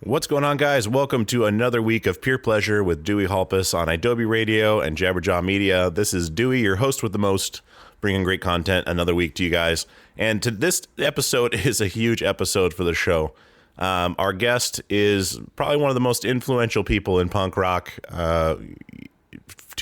What's going on, guys? Welcome to another week of Pure Pleasure with Dewey Halpus on Adobe Radio and Jabberjaw Media. This is Dewey, your host with the most, bringing great content another week to you guys. And this episode is a huge episode for the show. Our guest is probably one of the most influential people in punk rock to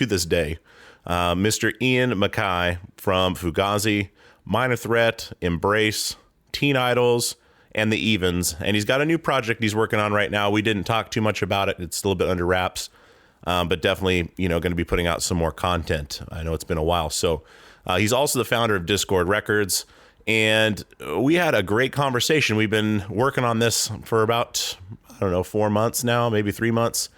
this day. Mr. Ian Mackaye from Fugazi, Minor Threat, Embrace, Teen Idols, and the Evens, and he's got a new project he's working on right now. We didn't talk too much about it. It's still a bit under wraps, but definitely, going to be putting out some more content. I know it's been a while. So he's also the founder of Discord Records, and we had a great conversation. We've been working on this for about, 4 months now, maybe 3 months,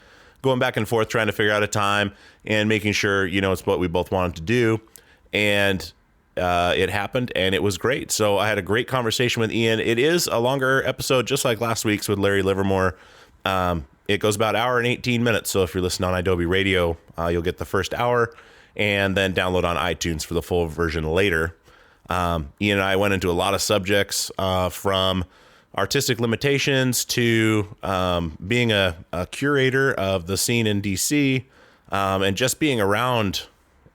going back and forth, trying to figure out a time and making sure, it's what we both wanted to do. And it happened, and it was great. So I had a great conversation with Ian. It is a longer episode, just like last week's with Larry Livermore. It goes about an hour and 18 minutes. So if you're listening on Adobe Radio, you'll get the first hour and then download on iTunes for the full version later. Ian and I went into a lot of subjects, from artistic limitations to being a curator of the scene in DC, and just being around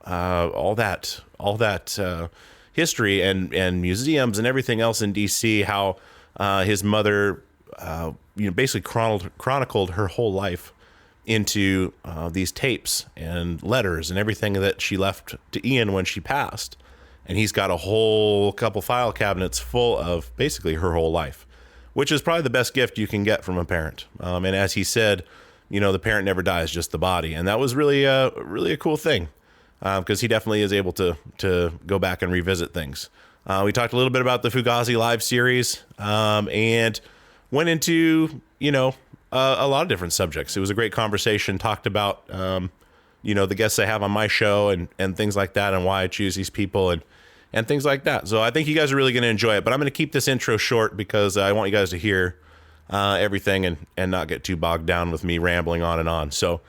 all that history and museums and everything else in DC, how his mother basically chronicled her whole life into these tapes and letters and everything that she left to Ian when she passed. And he's got a whole couple file cabinets full of basically her whole life, which is probably the best gift you can get from a parent. And as he said, the parent never dies, just the body. And that was really a cool thing. Because he definitely is able to go back and revisit things. We talked a little bit about the Fugazi live series, and went into, a lot of different subjects. It was a great conversation, talked about, the guests I have on my show and things like that, and why I choose these people and things like that. So I think you guys are really going to enjoy it, but I'm going to keep this intro short because I want you guys to hear everything and not get too bogged down with me rambling on and on. So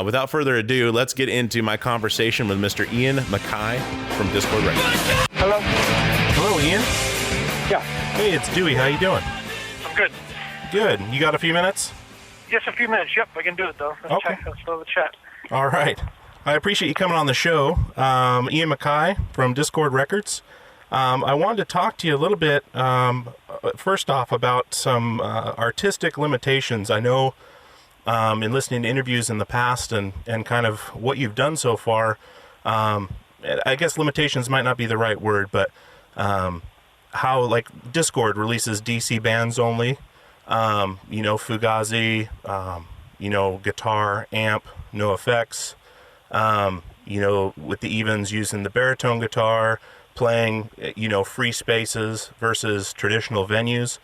without further ado, let's get into my conversation with Mr. Ian Mackaye from Discord Records. Hello. Hello, Ian. Yeah. Hey, it's Dewey. How you doing? I'm good. Good. You got a few minutes? Just a few minutes. Yep, I can do it though. Let's Okay. Let's have a chat. All right. I appreciate you coming on the show. Ian Mackaye from Discord Records. I wanted to talk to you a little bit, first off, about some artistic limitations. I know in listening to interviews in the past and kind of what you've done so far, I guess limitations might not be the right word, but how like Discord releases DC bands only, Fugazi, guitar, amp, no effects, with the Evens using the baritone guitar, playing, free spaces versus traditional venues.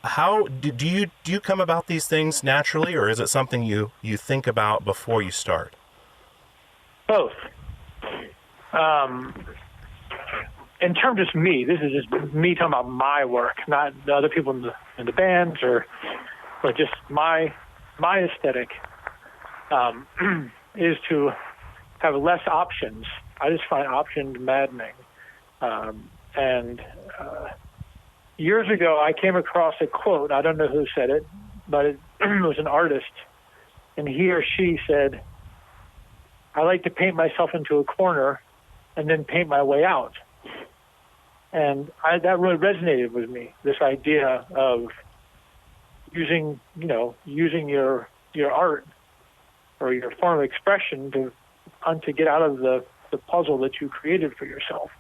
How do you come about these things naturally, or is it something you think about before you start? Both. In terms of me, this is just me talking about my work, not the other people in the bands, but just my aesthetic is to have less options. I just find options maddening, years ago, I came across a quote. I don't know who said it, but it was an artist. And he or she said, I like to paint myself into a corner and then paint my way out. And that really resonated with me, this idea of using your art or your form of expression to get out of the puzzle that you created for yourself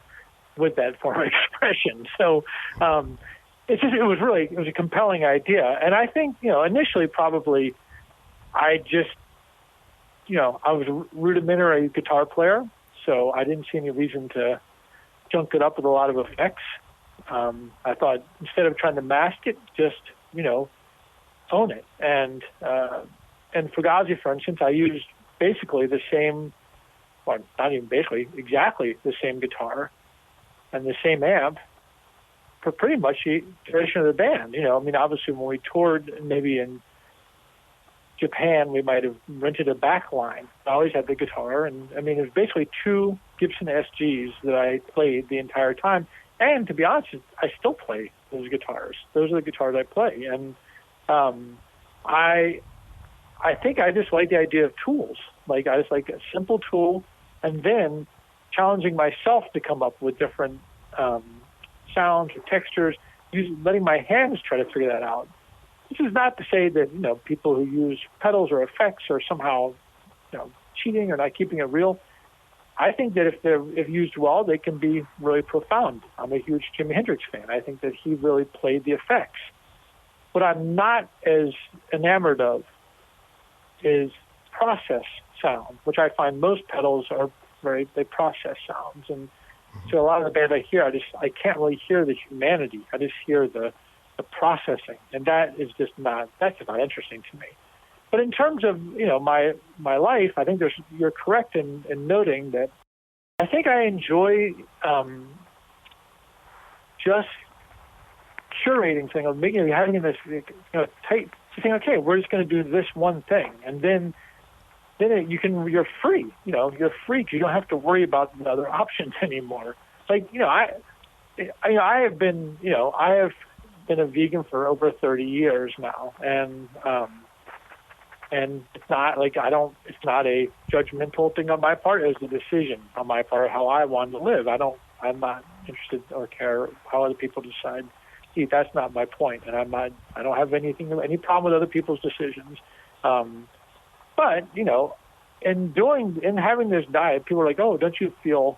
with that form of expression. So it was a compelling idea. And I think, initially probably I was a rudimentary guitar player, so I didn't see any reason to junk it up with a lot of effects. I thought instead of trying to mask it, just, own it. And Fugazi, for instance, I used basically the same, well, not even basically, exactly the same guitar and the same amp for pretty much the duration of the band. Obviously when we toured maybe in Japan, we might have rented a back line. I always had the guitar, and it was basically two Gibson SGs that I played the entire time. And to be honest, I still play those guitars. Those are the guitars I play. And I think I just like the idea of tools. Like I just like a simple tool, and then challenging myself to come up with different sounds or textures, letting my hands try to figure that out. This is not to say that people who use pedals or effects are somehow cheating or not keeping it real. I think that if used well, they can be really profound. I'm a huge Jimi Hendrix fan. I think that he really played the effects. What I'm not as enamored of is process sound, which I find most pedals are they process sounds. And so a lot of the bands I hear, I can't really hear the humanity. I just hear the processing, and that's just not interesting to me. But in terms of my life, I think you're correct in noting that I think I enjoy just curating things, of having this tight thing. Okay, we're just going to do this one thing, and then you're free. You're free because you don't have to worry about the other options anymore. Like I have been a vegan for over 30 years now, and it's not like it's not a judgmental thing on my part. It's a decision on my part how I want to live. I'm not interested or care how other people decide. See, that's not my point, and I don't have any problem with other people's decisions. But in having this diet, people are like, oh, don't you feel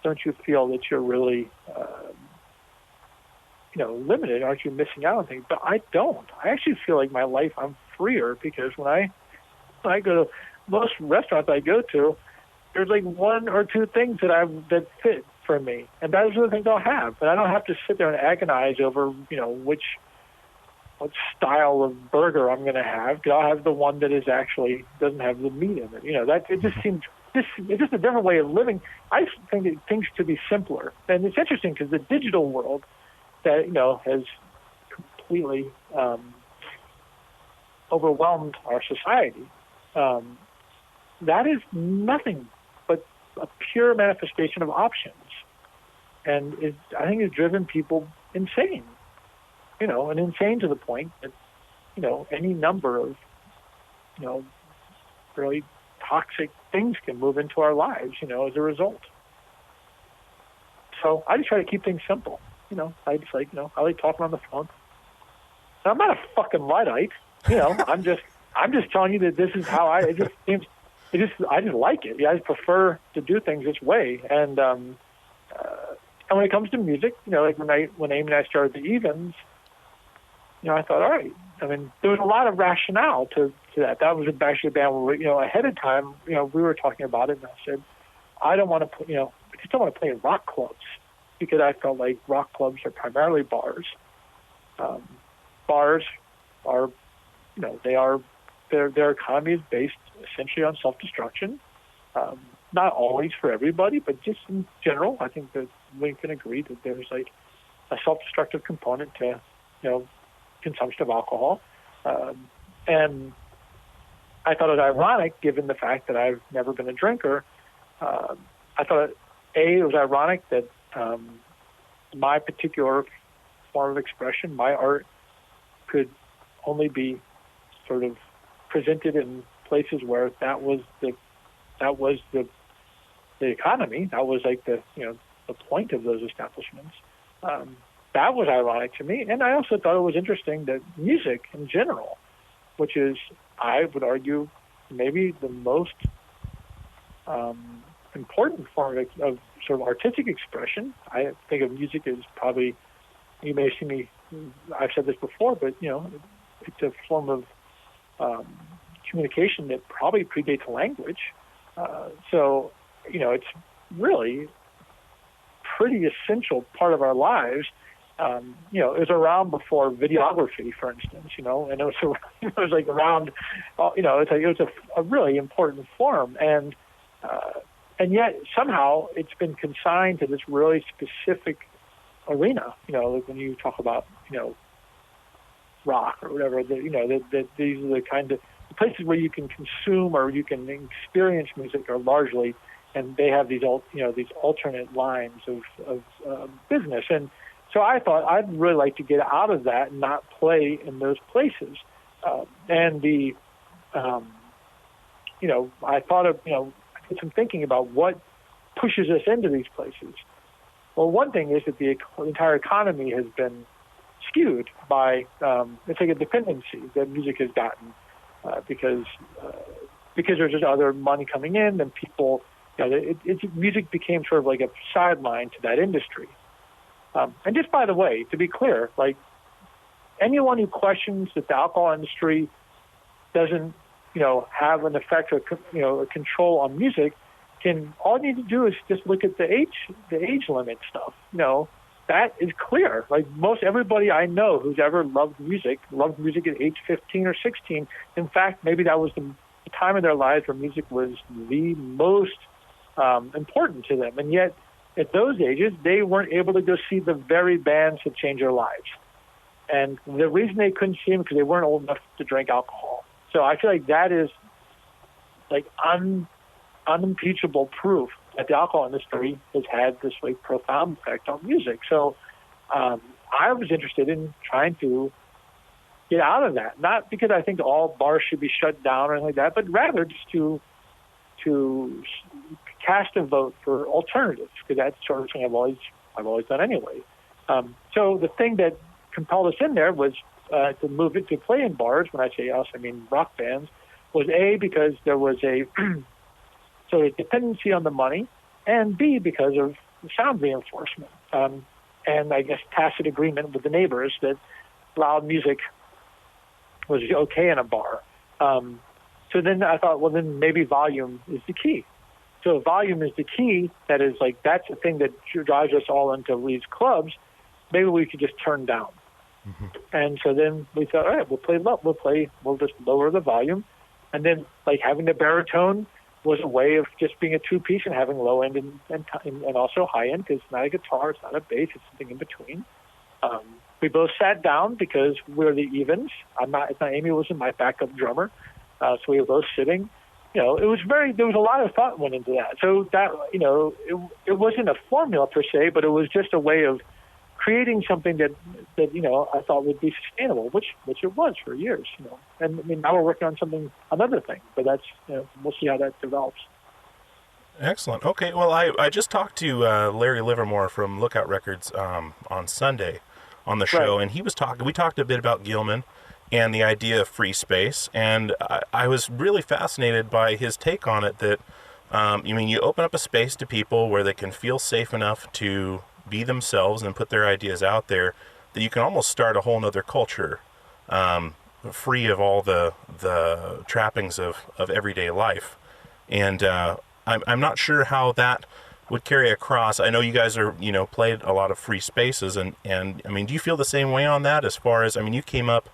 that you're really limited? Aren't you missing out on things? But I don't. I actually feel like my life, I'm freer, because when I go to most restaurants I go to, there's like one or two things that fit for me, and those are the things I'll have, and I don't have to sit there and agonize over what style of burger I'm going to have. I'll have the one that is actually doesn't have the meat in it. That it just seems it's just a different way of living. I think that things should be simpler, and it's interesting because the digital world that has completely overwhelmed our society. That is nothing but a pure manifestation of options, and I think it's driven people insane. And insane to the point that any number of really toxic things can move into our lives as a result. So I just try to keep things simple. I just I like talking on the phone. And I'm not a fucking Luddite. I'm just telling you that this is how I just like it. I just prefer to do things this way. And when it comes to music, like when Amy and I started the Evens, I thought, all right. I mean, there was a lot of rationale to that. That was actually a band where ahead of time, we were talking about it, and I said, I don't want to put, I just don't want to play in rock clubs, because I felt like rock clubs are primarily bars. Bars are, their economy is based essentially on self-destruction. Not always for everybody, but just in general, I think that we can agree that there's like a self-destructive component to, consumption of alcohol. And I thought it ironic, given the fact that I've never been a drinker. I thought, it was ironic that my particular form of expression, my art, could only be sort of presented in places where that was the economy. That was like the point of those establishments. That was ironic to me. And I also thought it was interesting that music in general, which is, I would argue, maybe the most important form of sort of artistic expression. I think of music as probably, you may see me, I've said this before, but, it's a form of communication that probably predates language. So, it's really pretty essential part of our lives. It was around before videography, for instance, and it was like around, it was a really important form, and yet somehow it's been consigned to this really specific arena. Like when you talk about, rock or whatever, these are the kind of places where you can consume or you can experience music are largely, and they have these alternate lines of business. And So I thought I'd really like to get out of that and not play in those places. And I thought of, I did some thinking about what pushes us into these places. Well, one thing is that the entire economy has been skewed by, it's like a dependency that music has gotten because there's just other money coming in and people, music became sort of like a sideline to that industry. And just by the way, to be clear, like anyone who questions that the alcohol industry doesn't, have an effect or, a control on music, all you need to do is just look at the age limit stuff. That is clear. Like most everybody I know who's ever loved music at age 15 or 16. In fact, maybe that was the time of their lives where music was the most important to them. And yet, at those ages, they weren't able to go see the very bands that changed their lives. And the reason they couldn't see them because they weren't old enough to drink alcohol. So I feel like that is like unimpeachable proof that the alcohol industry has had this like profound effect on music. So I was interested in trying to get out of that, not because I think all bars should be shut down or anything like that, but rather just to cast a vote for alternatives, because that's sort of thing I've always done anyway. So the thing that compelled us in there was to move it to play in bars. When I say us, I mean rock bands. Was A, because there was a sort of dependency on the money, and B, because of sound reinforcement, and I guess tacit agreement with the neighbors that loud music was okay in a bar. So then I thought, well, then maybe volume is the key. So if volume is the key, that is like, that's the thing that drives us all into these clubs, maybe we could just turn down. Mm-hmm. And so then we thought, all right, we'll just lower the volume. And then like having the baritone was a way of just being a two-piece and having low end and also high end, because it's not a guitar, it's not a bass, it's something in between. We both sat down because we're the evens. Amy wasn't my backup drummer. So we were both sitting. There was a lot of thought went into that. So that, it wasn't a formula per se, but it was just a way of creating something that I thought would be sustainable, which it was for years, And I mean, now we're working on another thing, but that's, we'll see how that develops. Excellent. Okay. Well, I just talked to Larry Livermore from Lookout Records on Sunday on the show, right. And we talked a bit about Gilman and the idea of free space, and I was really fascinated by his take on it, that you open up a space to people where they can feel safe enough to be themselves and put their ideas out there, that you can almost start a whole nother culture, free of all the trappings of everyday life. And I'm not sure how that would carry across. I know you guys are, played a lot of free spaces, and I mean, do you feel the same way on that? As far as, you came up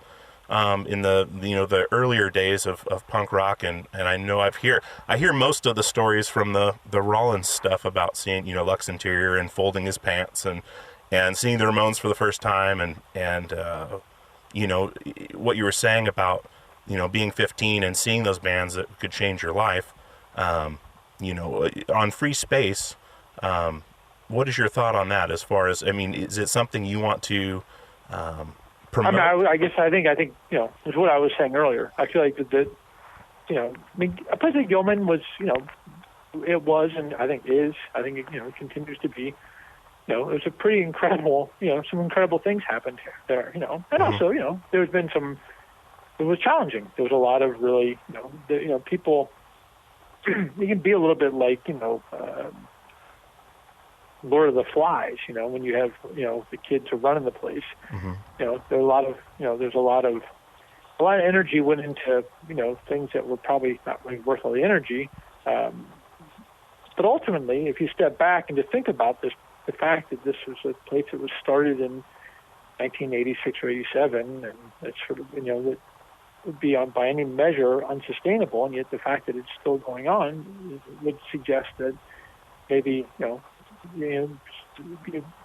in the earlier days of punk rock, and I know I hear most of the stories from the Rollins stuff about seeing, Lux Interior and folding his pants and seeing the Ramones for the first time, and what you were saying about, being 15 and seeing those bands that could change your life, on free space. What is your thought on that? As far as, is it something you want to promote? I think is what I was saying earlier. I feel like that a place like Gilman was, it was, and I think is, it continues to be, it was a pretty incredible, some incredible things happened there, and mm-hmm. Also, there's been it was challenging. There was a lot of really, people, you can be a little bit like, Lord of the Flies, when you have, the kids who are running the place, mm-hmm. There's a lot of energy went into, things that were probably not really worth all the energy. But ultimately, if you step back and just think about this, the fact that this was a place that was started in 1986 or 87, and it's sort of, that would be by any measure unsustainable, and yet the fact that it's still going on would suggest that maybe,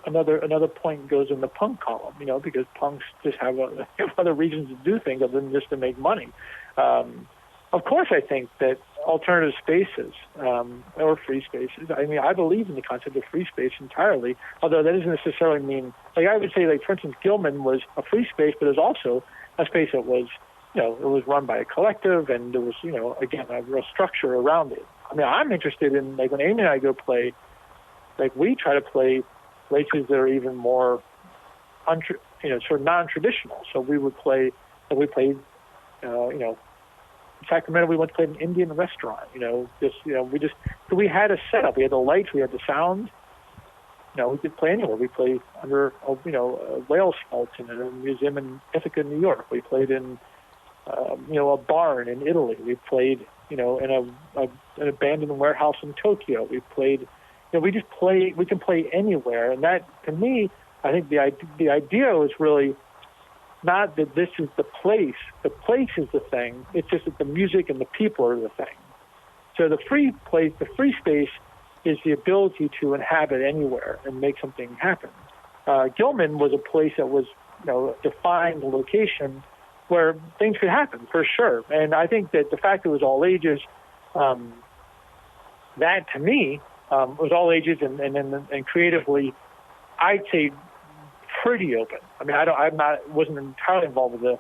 another point goes in the punk column, because punks just have other reasons to do things other than just to make money. Of course, I think that alternative spaces or free spaces. I mean, I believe in the concept of free space entirely, although that doesn't necessarily mean, like I would say, like for instance, Gilman was a free space, but it was also a space that was, you know, it was run by a collective, and there was, you know, again, a real structure around it. I mean, I'm interested in, like, when Amy and I go play, like, we try to play places that are even more, you know, sort of non-traditional. So we would play, we played, you know, in Sacramento, we went to play an Indian restaurant. You know, we had a setup. We had the lights, we had the sound. You know, we could play anywhere. We played under, you know, a whale skeleton in a museum in Ithaca, New York. We played in, you know, a barn in Italy. We played, you know, in an abandoned warehouse in Tokyo. We played, you know, we just play. We can play anywhere, and that, to me, I think the idea was really not that this is the place. The place is the thing. It's just that the music and the people are the thing. So the free place, the free space, is the ability to inhabit anywhere and make something happen. Gilman was a place that was, you know, a defined location where things could happen, for sure. And I think that the fact that it was all ages, that to me was all ages and creatively, I'd say pretty open. I mean, wasn't entirely involved with the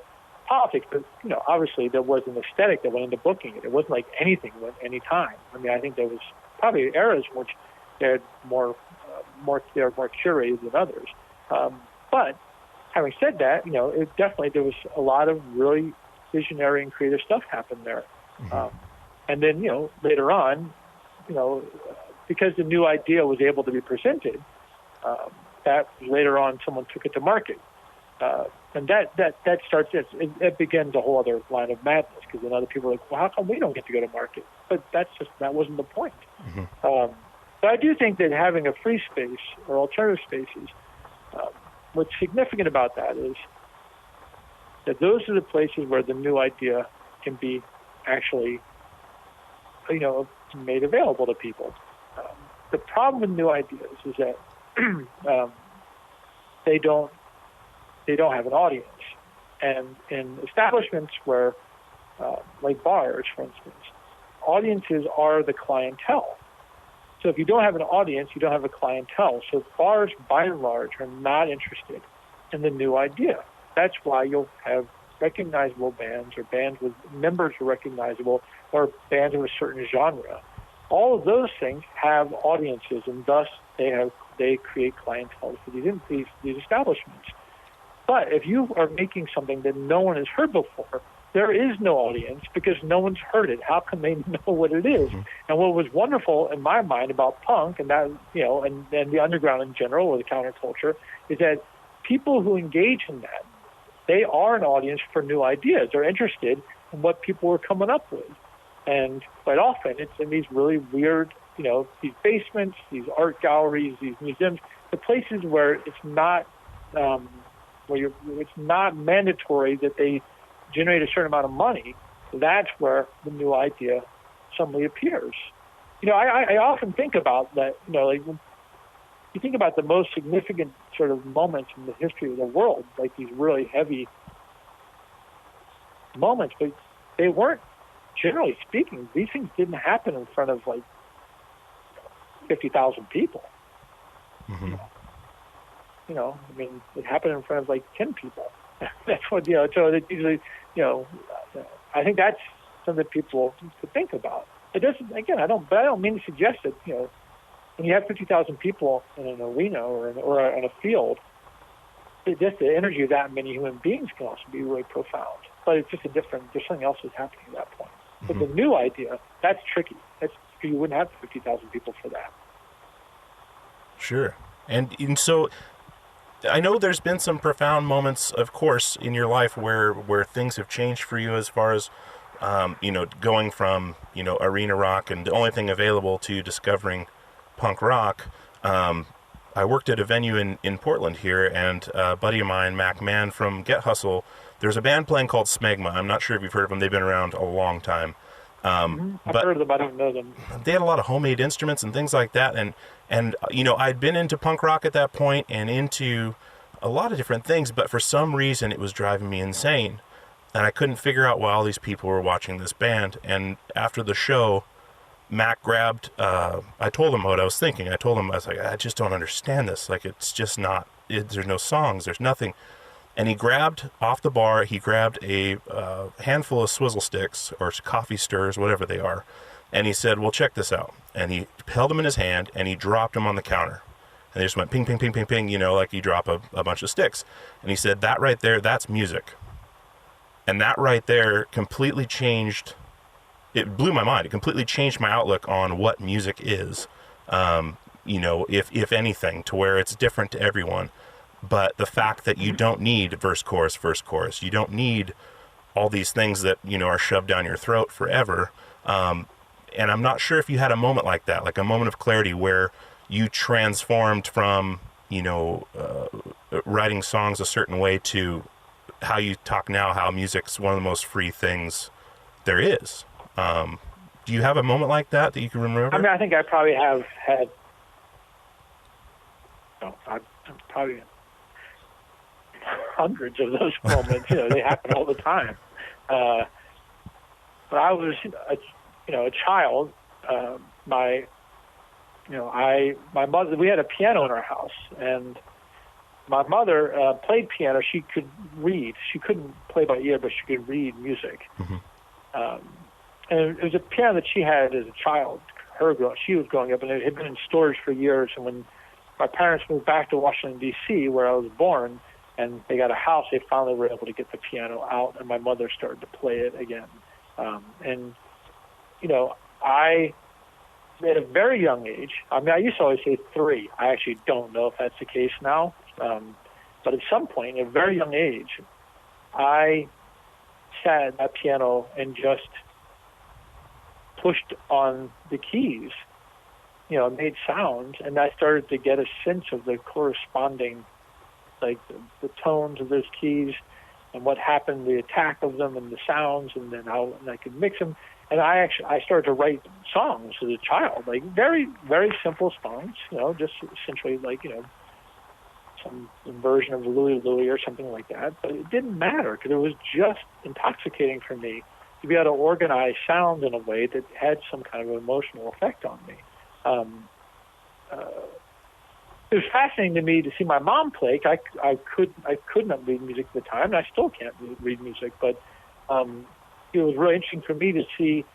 politics, but, you know, obviously there was an aesthetic that went into booking it. It wasn't like anything went any time. I mean, I think there was probably eras in which they were more curated than others. But having said that, you know, there was a lot of really visionary and creative stuff happened there. Mm-hmm. And then, you know, later on, you know, because the new idea was able to be presented, that later on someone took it to market. And that starts, it begins a whole other line of madness, because then other people are like, well, how come we don't get to go to market? But that wasn't the point. Mm-hmm. But I do think that having a free space or alternative spaces, what's significant about that is that those are the places where the new idea can be actually, you know, made available to people. The problem with new ideas is that they don't have an audience. And in establishments where, like bars, for instance, audiences are the clientele. So if you don't have an audience, you don't have a clientele. So bars, by and large, are not interested in the new idea. That's why you'll have recognizable bands, or bands with members who are recognizable, or bands of a certain genre. All of those things have audiences, and thus they create clientele for these establishments. But if you are making something that no one has heard before, there is no audience because no one's heard it. How can they know what it is? Mm-hmm. And what was wonderful in my mind about punk, and that, you know, and the underground in general, or the counterculture, is that people who engage in that, they are an audience for new ideas. They're interested in what people are coming up with. And quite often it's in these really weird, you know, these basements, these art galleries, these museums, the places where it's not it's not mandatory that they generate a certain amount of money. That's where the new idea suddenly appears. You know, I often think about that, you know, like when you think about the most significant sort of moments in the history of the world, like these really heavy moments, but they weren't, generally speaking, these things didn't happen in front of like 50,000 people. Mm-hmm. You know, I mean, it happened in front of like 10 people. That's what, you know, so that usually, you know, I think that's something that people could think about. It doesn't, again, I don't mean to suggest that, you know, when you have 50,000 people in an arena or in a field, just the energy of that many human beings can also be really profound. But it's just there's something else that's happening at that point. Mm-hmm. But the new idea, that's tricky. You wouldn't have 50,000 people for that. Sure. And so I know there's been some profound moments, of course, in your life where things have changed for you, as far as, you know, going from, you know, arena rock and the only thing available to discovering punk rock. I worked at a venue in Portland here, and a buddy of mine, Mac Mann from Get Hustle, there's a band playing called Smegma. I'm not sure if you've heard of them. They've been around a long time. I've heard of them. I don't know them. They had a lot of homemade instruments and things like that. And you know, I'd been into punk rock at that point and into a lot of different things, but for some reason it was driving me insane. And I couldn't figure out why all these people were watching this band. And after the show, Mac grabbed, I told him what I was thinking. I told him, I was like, I just don't understand this. Like, it's just not, there's no songs, there's nothing. And he grabbed, off the bar, he grabbed a handful of swizzle sticks, or coffee stirs, whatever they are. And he said, well, check this out. And he held them in his hand, and he dropped them on the counter. And they just went ping, ping, ping, ping, ping, you know, like you drop a bunch of sticks. And he said, that right there, that's music. And that right there completely changed, it blew my mind. It completely changed my outlook on what music is, you know, if anything, to where it's different to everyone. But the fact that you don't need verse, chorus, you don't need all these things that, you know, are shoved down your throat forever. And I'm not sure if you had a moment like that, like a moment of clarity where you transformed from, you know, writing songs a certain way to how you talk now, how music's one of the most free things there is. Do you have a moment like that you can remember? I mean, I think I probably have had, I'm probably hundreds of those moments. You know, they happen all the time. When I was, a child, my mother, we had a piano in our house, and my mother played piano. She could read. She couldn't play by ear, but she could read music. Mm-hmm. And it was a piano that she had as a child. She was growing up, and it had been in storage for years. And when my parents moved back to Washington, D.C., where I was born, and they got a house, they finally were able to get the piano out, and my mother started to play it again. And, you know, I, at a very young age, I mean, I used to always say 3. I actually don't know if that's the case now. But at some point, at a very young age, I sat at that piano and just pushed on the keys, you know, made sounds, and I started to get a sense of the corresponding, like the tones of those keys and what happened, the attack of them and the sounds, and then how I could mix them. And I started to write songs as a child, like very, very simple songs, you know, just essentially like, you know, some version of Louie Louie or something like that. But it didn't matter because it was just intoxicating for me to be able to organize sounds in a way that had some kind of emotional effect on me. It was fascinating to me to see my mom play. I could not read music at the time, and I still can't read music, but it was really interesting for me to see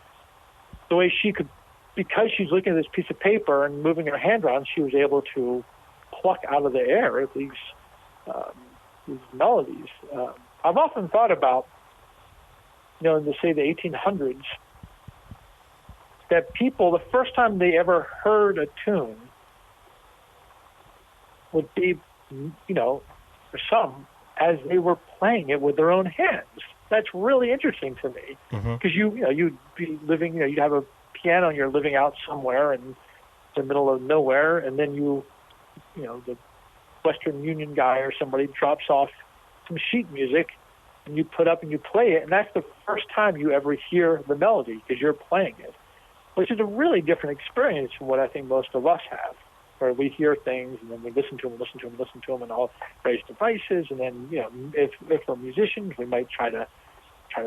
the way she could, because she's looking at this piece of paper and moving her hand around, she was able to pluck out of the air these melodies. I've often thought about, you know, in the 1800s, that people, the first time they ever heard a tune would be, you know, for some, as they were playing it with their own hands. That's really interesting to me, because you'd be living, you'd have a piano and you're living out somewhere in the middle of nowhere, and then the Western Union guy or somebody drops off some sheet music, and you put up and you play it, and that's the first time you ever hear the melody because you're playing it, which is a really different experience from what I think most of us have, where we hear things and then we listen to them in all various devices, and then, you know, if we're musicians, we might try to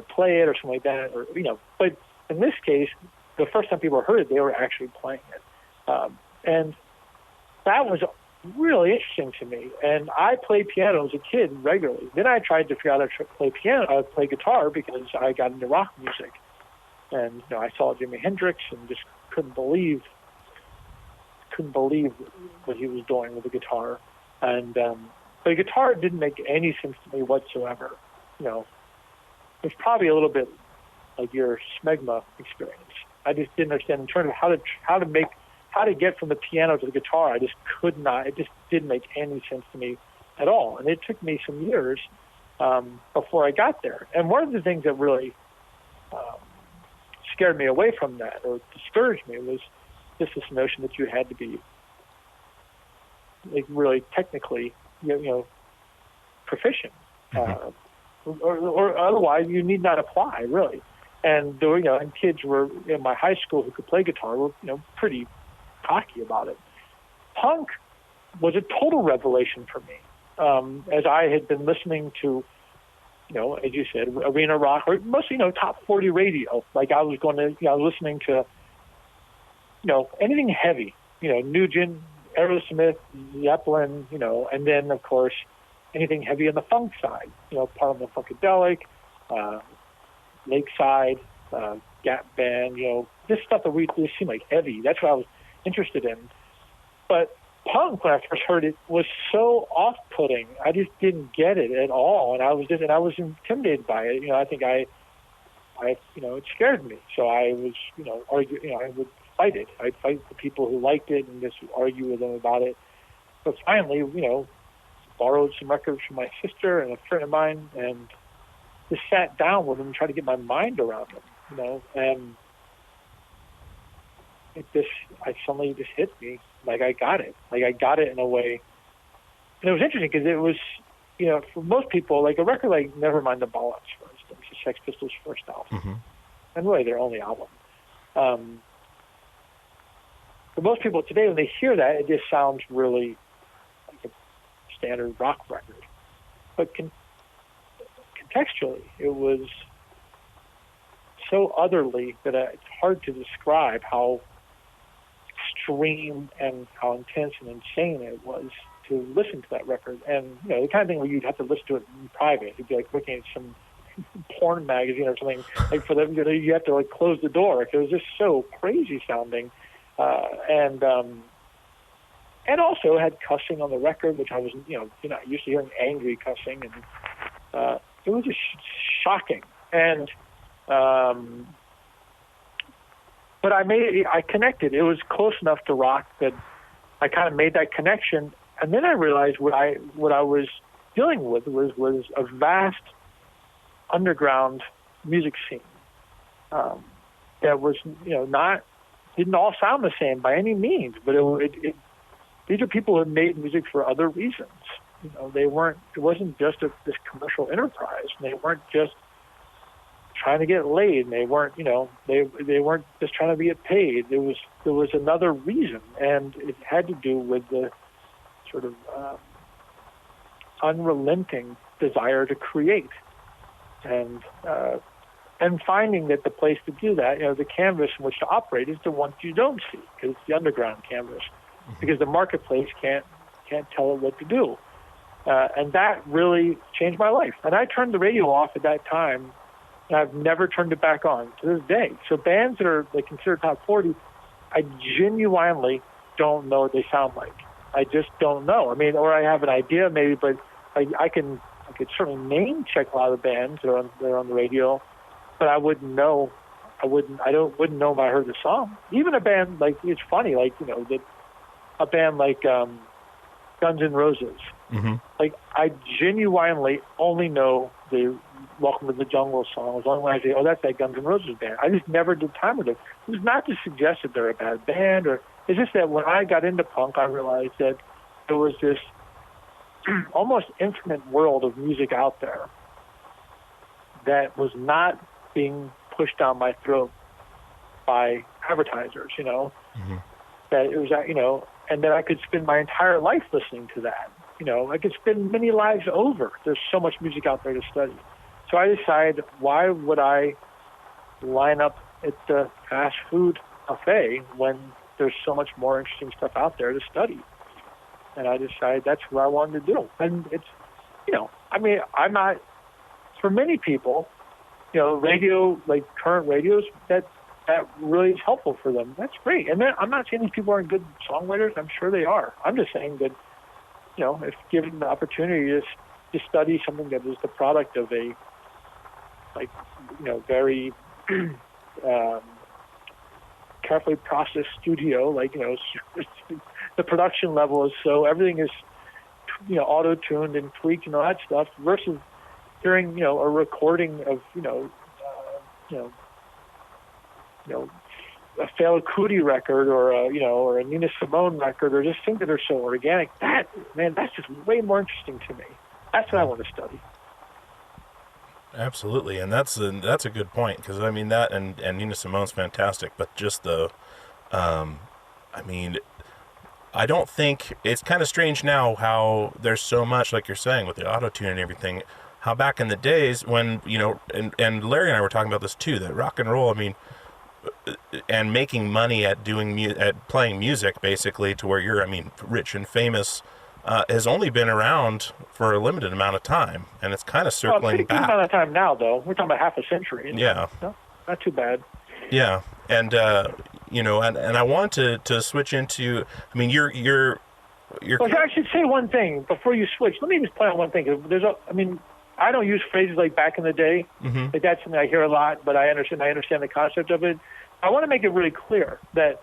play it or something like that, or, you know, but in this case, the first time people heard it, they were actually playing it, and that was really interesting to me. And I played piano as a kid regularly. Then I tried to figure out how to play guitar because I got into rock music, and, you know, I saw Jimi Hendrix and just couldn't believe what he was doing with the guitar. And the guitar didn't make any sense to me whatsoever. You know, it's probably a little bit like your smegma experience. I just didn't understand in terms of how to get from the piano to the guitar. I just could not. It just didn't make any sense to me at all. And it took me some years before I got there. And one of the things that really scared me away from that, or discouraged me, was just this notion that you had to be, like, really technically, you know, proficient, or otherwise you need not apply, really. And and kids were in my high school who could play guitar were, you know, pretty cocky about it. Punk was a total revelation for me, as I had been listening to as you said, arena rock, or mostly, top 40 radio. Like I was I was listening to, anything heavy, Nugent, Aerosmith, Zeppelin, and then of course anything heavy on the funk side, Parliament Funkadelic, Lakeside, Gap Band, this stuff that this seemed like heavy. That's what I was interested in. But punk, when I first heard it, was so off-putting. I just didn't get it at all, and I was intimidated by it. I think it scared me. So I was, I would fight it. I'd fight the people who liked it and just argue with them about it. But finally, borrowed some records from my sister and a friend of mine, and just sat down with them and tried to get my mind around them, and I suddenly just hit me. Like I got it. Like I got it in a way. And it was interesting because it was, for most people, like a record like Nevermind the Bollocks, for instance, the Sex Pistols' first album, and really their only album. For most people today, when they hear that, it just sounds really like a standard rock record. But contextually, it was so otherly that it's hard to describe how extreme and how intense and insane it was to listen to that record. And, the kind of thing where you'd have to listen to it in private. It'd be like looking at some porn magazine or something. Like for them, you have to like close the door. It was just so crazy sounding. And also had cussing on the record, which I was, you're not used to hearing angry cussing. And it was just shocking. And, but I connected. It was close enough to rock that I kind of made that connection. And then I realized what I was dealing with was a vast underground music scene that was, didn't all sound the same by any means, but these are people who had made music for other reasons. It wasn't just this commercial enterprise. They weren't just trying to get laid, and they weren't, they weren't just trying to get paid. There was another reason, and it had to do with the sort of unrelenting desire to create, and finding that the place to do that, the canvas in which to operate is the one you don't see, because it's the underground canvas, because the marketplace can't tell it what to do, and that really changed my life. And I turned the radio off at that time. And I've never turned it back on to this day. So bands that are considered top 40, I genuinely don't know what they sound like. I just don't know. I mean, or I have an idea maybe, but I could certainly name check a lot of the bands that are on the radio, but I wouldn't know. Wouldn't know if I heard the song. Even a band it's funny, that a band like Guns N' Roses. Like I genuinely only know the Welcome to the Jungle song. As long as I say, that's that Guns N' Roses band. I just never did time with it. It was not to suggest that they're a bad band, or it's just that when I got into punk, I realized that there was this almost infinite world of music out there that was not being pushed down my throat by advertisers, that it was, and that I could spend my entire life listening to that. I could spend many lives over. There's so much music out there to study. So I decided, why would I line up at the fast food buffet when there's so much more interesting stuff out there to study? And I decided that's what I wanted to do. And it's, I'm not, for many people, radio, current radios, that really is helpful for them. That's great. And then I'm not saying these people aren't good songwriters. I'm sure they are. I'm just saying that, if given the opportunity to study something that is the product of a, very carefully processed studio, the production level is so, everything is, auto-tuned and tweaked and all that stuff, versus hearing, a recording of, a Fela Kuti record or a Nina Simone record, or just things that are so organic. That's just way more interesting to me. That's what I want to study. Absolutely, and that's a good point, because I mean that and Nina Simone's fantastic, but just the, I don't think, it's kind of strange now how there's so much, like you're saying, with the auto-tune and everything. how back in the days when, and Larry and I were talking about this too, that rock and roll, I mean, and making money at at playing music, basically, to where you're, rich and famous, has only been around for a limited amount of time, and it's kind of circling back. Amount of time now, though. We're talking about half a century. Yeah. No, not too bad. Yeah, and and I want to switch into. I mean, you're. Well, I should say one thing before you switch. Let me just point out one thing. I don't use phrases like back in the day. Mm-hmm. Like that's something I hear a lot, but I understand the concept of it. I want to make it really clear that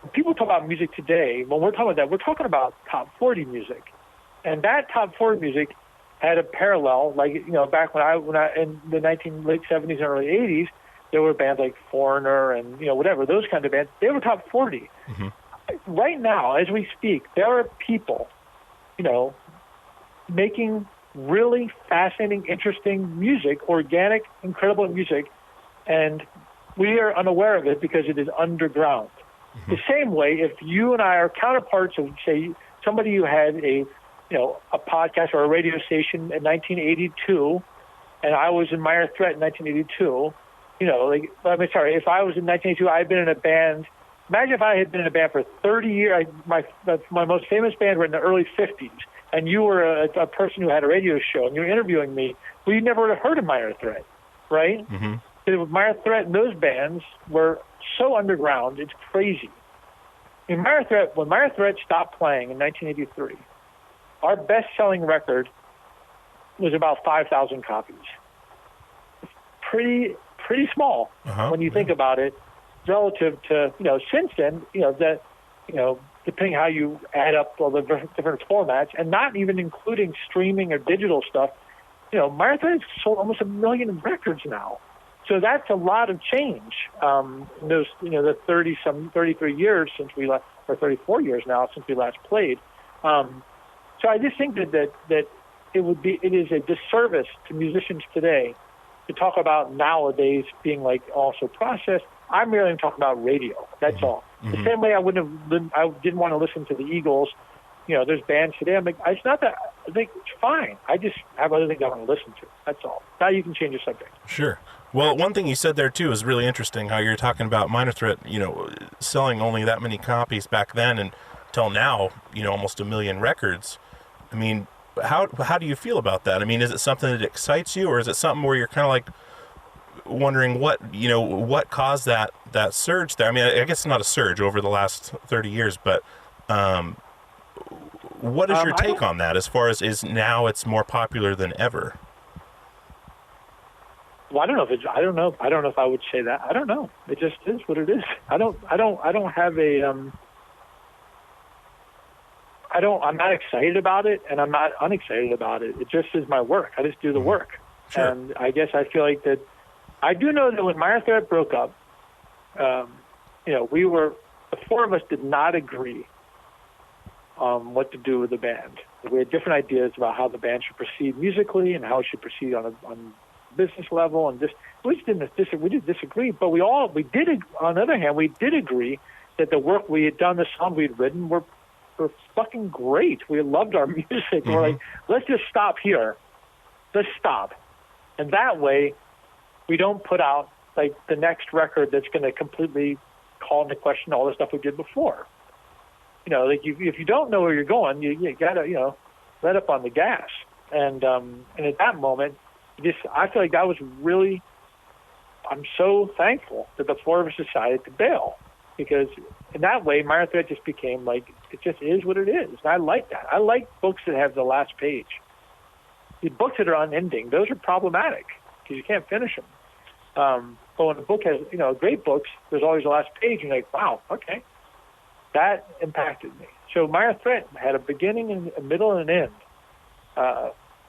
when people talk about music today, when we're talking about that, we're talking about top 40 music, and that top 40 music had a parallel. Like back when I in the late 70s and early 80s, there were bands like Foreigner and whatever, those kind of bands. They were top 40. Mm-hmm. Right now, as we speak, there are people, making really fascinating, interesting music, organic, incredible music, and we are unaware of it because it is underground. Mm-hmm. The same way, if you and I are counterparts of, say, somebody who had a podcast or a radio station in 1982, and I was in Minor Threat in 1982, if I was in 1982, I had been in a band. Imagine if I had been in a band for 30 years. My most famous band were in the early 50s, and you were a person who had a radio show, and you were interviewing me. Well, you never would have heard of Minor Threat, right? Mm-hmm. Minor Threat and those bands were so underground, it's crazy. When Minor Threat stopped playing in 1983, our best-selling record was about 5,000 copies. It's pretty small when you think about it, relative to since then. Depending how you add up all the different formats, and not even including streaming or digital stuff, Minor Threat has sold almost 1 million records now. So that's a lot of change. Those, the 33 years since we last, or 34 years now since we last played. So I just think that it is a disservice to musicians today to talk about nowadays being like also processed. I'm merely talking about radio. That's all. Mm-hmm. The same way I didn't want to listen to the Eagles. There's bands today. I'm like, it's not that. I think it's fine. I just have other things I want to listen to. That's all. Now you can change the subject. Sure. Well, one thing you said there too is really interesting. How you're talking about Minor Threat, selling only that many copies back then, and till now, almost 1 million records. I mean, how do you feel about that? I mean, is it something that excites you, or is it something where you're kind of like wondering what caused that surge there? I mean, I guess it's not a surge over the last 30 years, but what is your take on that as far as is now it's more popular than ever? Well, I don't know if I would say that. I don't know. It just is what it is. I'm not excited about it, and I'm not unexcited about it. It just is my work. I just do the work. Sure. And I guess I feel like that. I do know that when Minor Threat broke up, the four of us did not agree on what to do with the band. We had different ideas about how the band should proceed musically and how it should proceed on a business level, and we didn't disagree. But we did. On the other hand, we did agree that the work we had done, the songs we'd written, were fucking great. We loved our music. Mm-hmm. We're like, let's just stop here. Let's stop, and that way, we don't put out like the next record that's going to completely call into question all the stuff we did before. If you don't know where you're going, you gotta let up on the gas. And at that moment, I feel like that was really. I'm so thankful that the four of us decided to bail, because in that way, Minor Threat just became like, it just is what it is. And I like that. I like books that have the last page. The books that are unending, those are problematic because you can't finish them. But when a book has, great books, there's always the last page, and you're like, wow, okay. That impacted me. So Minor Threat had a beginning, and a middle, and an end.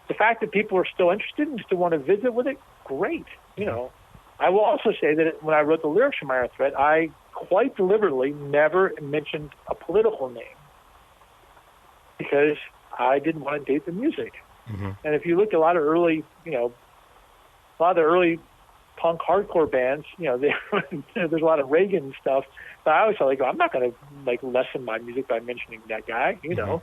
The fact that people are still interested and still want to visit with it, great. I will also say that when I wrote the lyrics for Minor Threat, I quite deliberately never mentioned a political name because I didn't want to date the music. Mm-hmm. And if you look at a lot of early, punk hardcore bands, there's a lot of Reagan stuff. But I always felt like, I'm not going to lessen my music by mentioning that guy. Mm-hmm.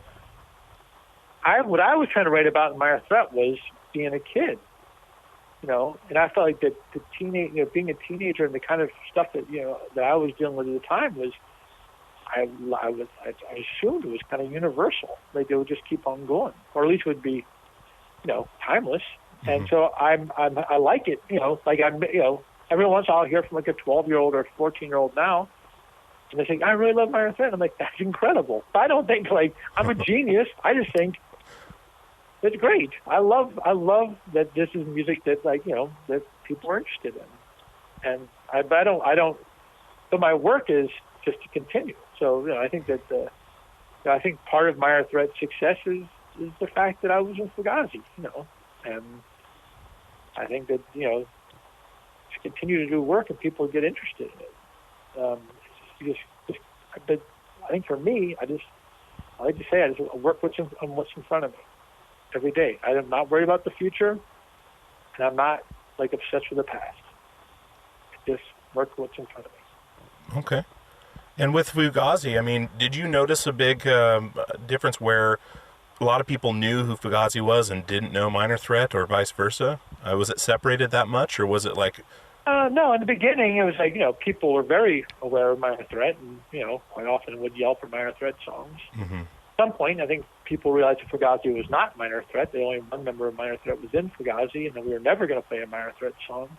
What I was trying to write about in Minor Threat was being a kid, and I felt like that being a teenager and the kind of stuff that, that I was dealing with at the time was, I assumed it was kind of universal. Like they would just keep on going, or at least would be, timeless. Mm-hmm. And so I like it, every once in a while I'll hear from like a 12-year-old or a 14-year-old now, and they say, I really love Minor Threat. I'm like, that's incredible. But I don't think like I'm a genius. I just think it's great. I love that this is music that that people are interested in, and but my work is just to continue. So I think that I think part of Minor Threat's success is the fact that I was in Fugazi, and I think that to continue to do work and people get interested in it. But I think for me, I like to say I just work on what's in front of me every day. I'm not worried about the future, and I'm not like obsessed with the past. I just work what's in front of me. Okay. And with Fugazi, I mean, did you notice a big difference where a lot of people knew who Fugazi was and didn't know Minor Threat, or vice versa? Was it separated that much, or was it like... No, in the beginning, it was like, people were very aware of Minor Threat and, quite often would yell for Minor Threat songs. Mm-hmm. At some point, I think people realized that Fugazi was not Minor Threat. The only one member of Minor Threat was in Fugazi, and then we were never going to play a Minor Threat song.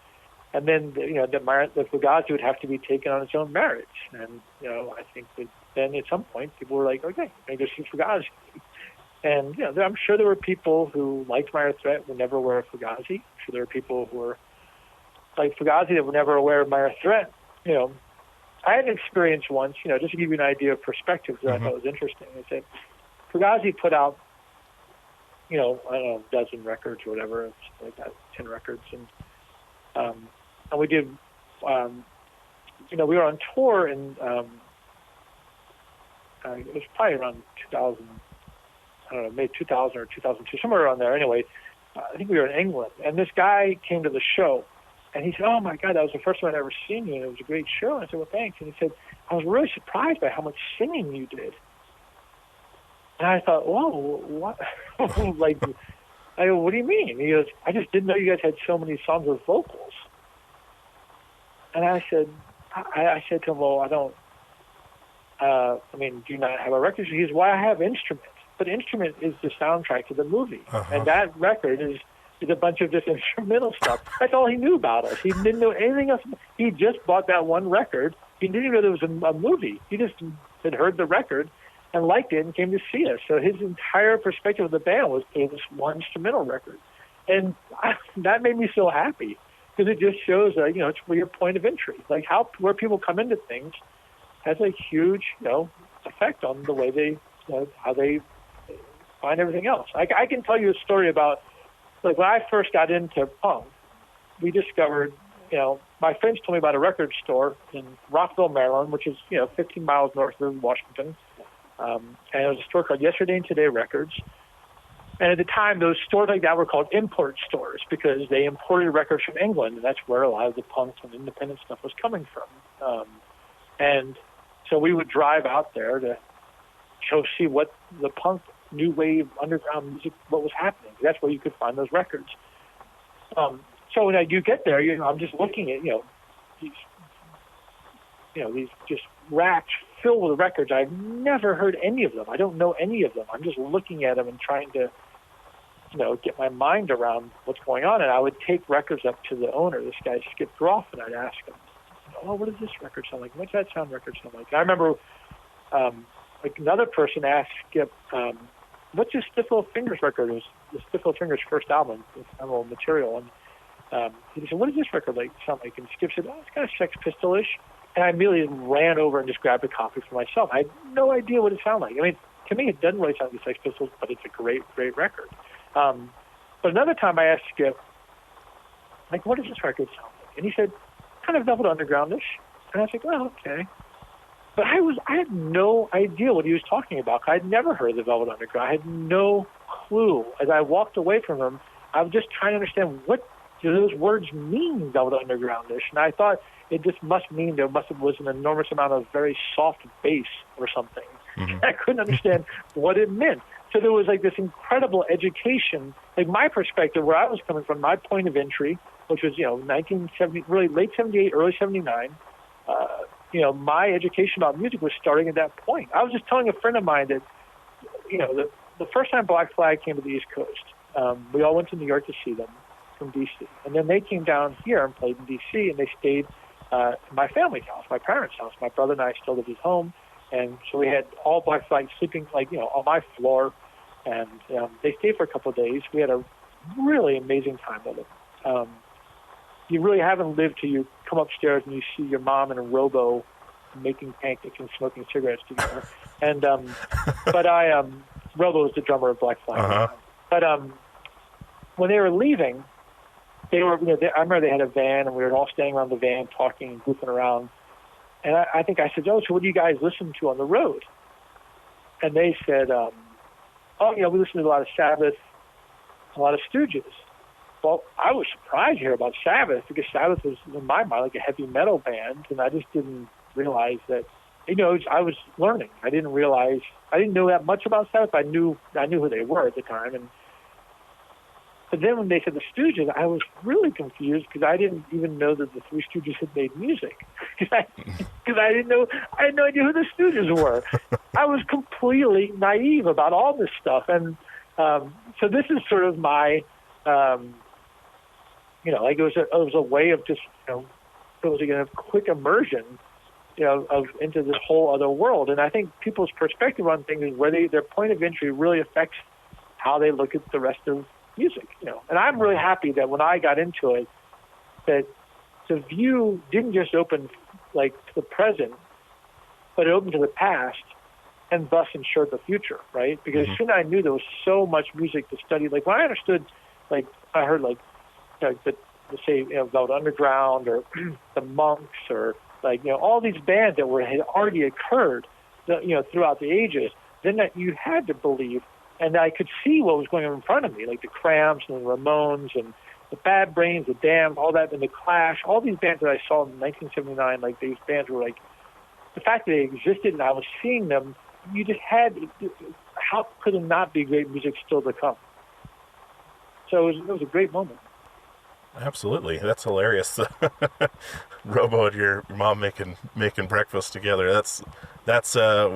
And then, the Fugazi would have to be taken on its own merits. And, I think that then at some point, people were like, okay, maybe this is Fugazi. And, I'm sure there were people who liked Minor Threat were never aware of Fugazi. I'm sure there were people who were like Fugazi that were never aware of Minor Threat. I had an experience once, just to give you an idea of perspective, because I thought it was interesting. I said, Fugazi put out, I don't know, a dozen records or whatever, like that, 10 records. And we did, we were on tour in, it was probably around 2000, I don't know, maybe 2000 or 2002, somewhere around there. Anyway, I think we were in England, and this guy came to the show. And he said, oh, my God, that was the first time I'd ever seen you, and it was a great show. And I said, well, thanks. And he said, I was really surprised by how much singing you did. And I thought, whoa, what? Like, I go, what do you mean? And he goes, I just didn't know you guys had so many songs with vocals. And I said to him, well, I don't, do you not have a record? He goes, well, I have instruments. But instrument is the soundtrack to the movie. Uh-huh. And that record is a bunch of just instrumental stuff. That's all he knew about us. He didn't know anything else. He just bought that one record. He didn't even know there was a movie. He just had heard the record and liked it and came to see us. So his entire perspective of the band was this one instrumental record. And that made me so happy, because it just shows that, it's your point of entry. Like where people come into things has a huge, effect on the way they, how they find everything else. I can tell you a story about, like, when I first got into punk, we discovered, my friends told me about a record store in Rockville, Maryland, which is, 15 miles north of Washington. And it was a store called Yesterday and Today Records. And at the time, those stores like that were called import stores, because they imported records from England, and that's where a lot of the punk and independent stuff was coming from. And so we would drive out there to see what the punk new wave underground music, what was happening. That's where you could find those records. So when you get there, I'm just looking at these just racks filled with records. I've never heard any of them. I don't know any of them. I'm just looking at them and trying to get my mind around what's going on. And I would take records up to the owner, this guy Skip Groff, and I'd ask him, oh, what does this record sound like? What's that record sound like? And I remember like another person asked Skip, what's your Stiff Little Fingers record? It was the Stiff Little Fingers' first album, with Emerald Material. And he said, what does this record sound like? And Skip said, oh, it's kind of Sex Pistol-ish. And I immediately ran over and just grabbed a copy for myself. I had no idea what it sounded like. I mean, to me, it doesn't really sound like Sex Pistols, but it's a great, great record. But another time I asked Skip, like, what does this record sound like? And he said, kind of Velvet Underground-ish. And I was like, well, okay. But I had no idea what he was talking about. I'd never heard of the Velvet Underground. I had no clue. As I walked away from him, I was just trying to understand, what do those words mean, Velvet Underground-ish? And I thought it just must mean was an enormous amount of very soft bass or something. Mm-hmm. I couldn't understand what it meant. So there was like this incredible education, like my perspective, where I was coming from, my point of entry, which was, 1970, really late 78, early 79. My education about music was starting at that point. I was just telling a friend of mine that, the first time Black Flag came to the East Coast, we all went to New York to see them from D.C. And then they came down here and played in D.C. and they stayed in my family's house, my parents' house. My brother and I still lived at home. And so we had all Black Flag sleeping, on my floor. And they stayed for a couple of days. We had a really amazing time with them. You really haven't lived till you come upstairs and you see your mom in a robo making pancakes and smoking cigarettes together. And Robo was the drummer of Black Flag. Uh-huh. But when they were leaving, I remember they had a van and we were all standing around the van talking and goofing around. And I think I said, so what do you guys listen to on the road? And they said, we listen to a lot of Sabbath, a lot of Stooges. Well, I was surprised to hear about Sabbath because Sabbath was, in my mind, like a heavy metal band, and I just didn't realize that. I was learning. I didn't know that much about Sabbath. I knew who they were at the time, but then when they said the Stooges, I was really confused because I didn't even know that the Three Stooges had made music. Because I didn't know, I had no idea who the Stooges were. I was completely naive about all this stuff, and so this is sort of my. It was a way of just, it was a quick immersion, into this whole other world. And I think people's perspective on things is where their point of entry really affects how they look at the rest of music, And I'm really happy that when I got into it, that the view didn't just open like to the present, but it opened to the past and thus ensured the future, right? Because soon I knew there was so much music to study. Like when I understood, like I heard Velvet Underground or the Monks or all these bands that had already occurred, throughout the ages. Then that you had to believe, and I could see what was going on in front of me, like the Cramps and the Ramones and the Bad Brains, the Damned, all that, and the Clash, all these bands that I saw in 1979. Like these bands were the fact that they existed and I was seeing them. You just had. How could it not be great music still to come? So it was a great moment. Absolutely, that's hilarious. Robo and your mom making breakfast together. That's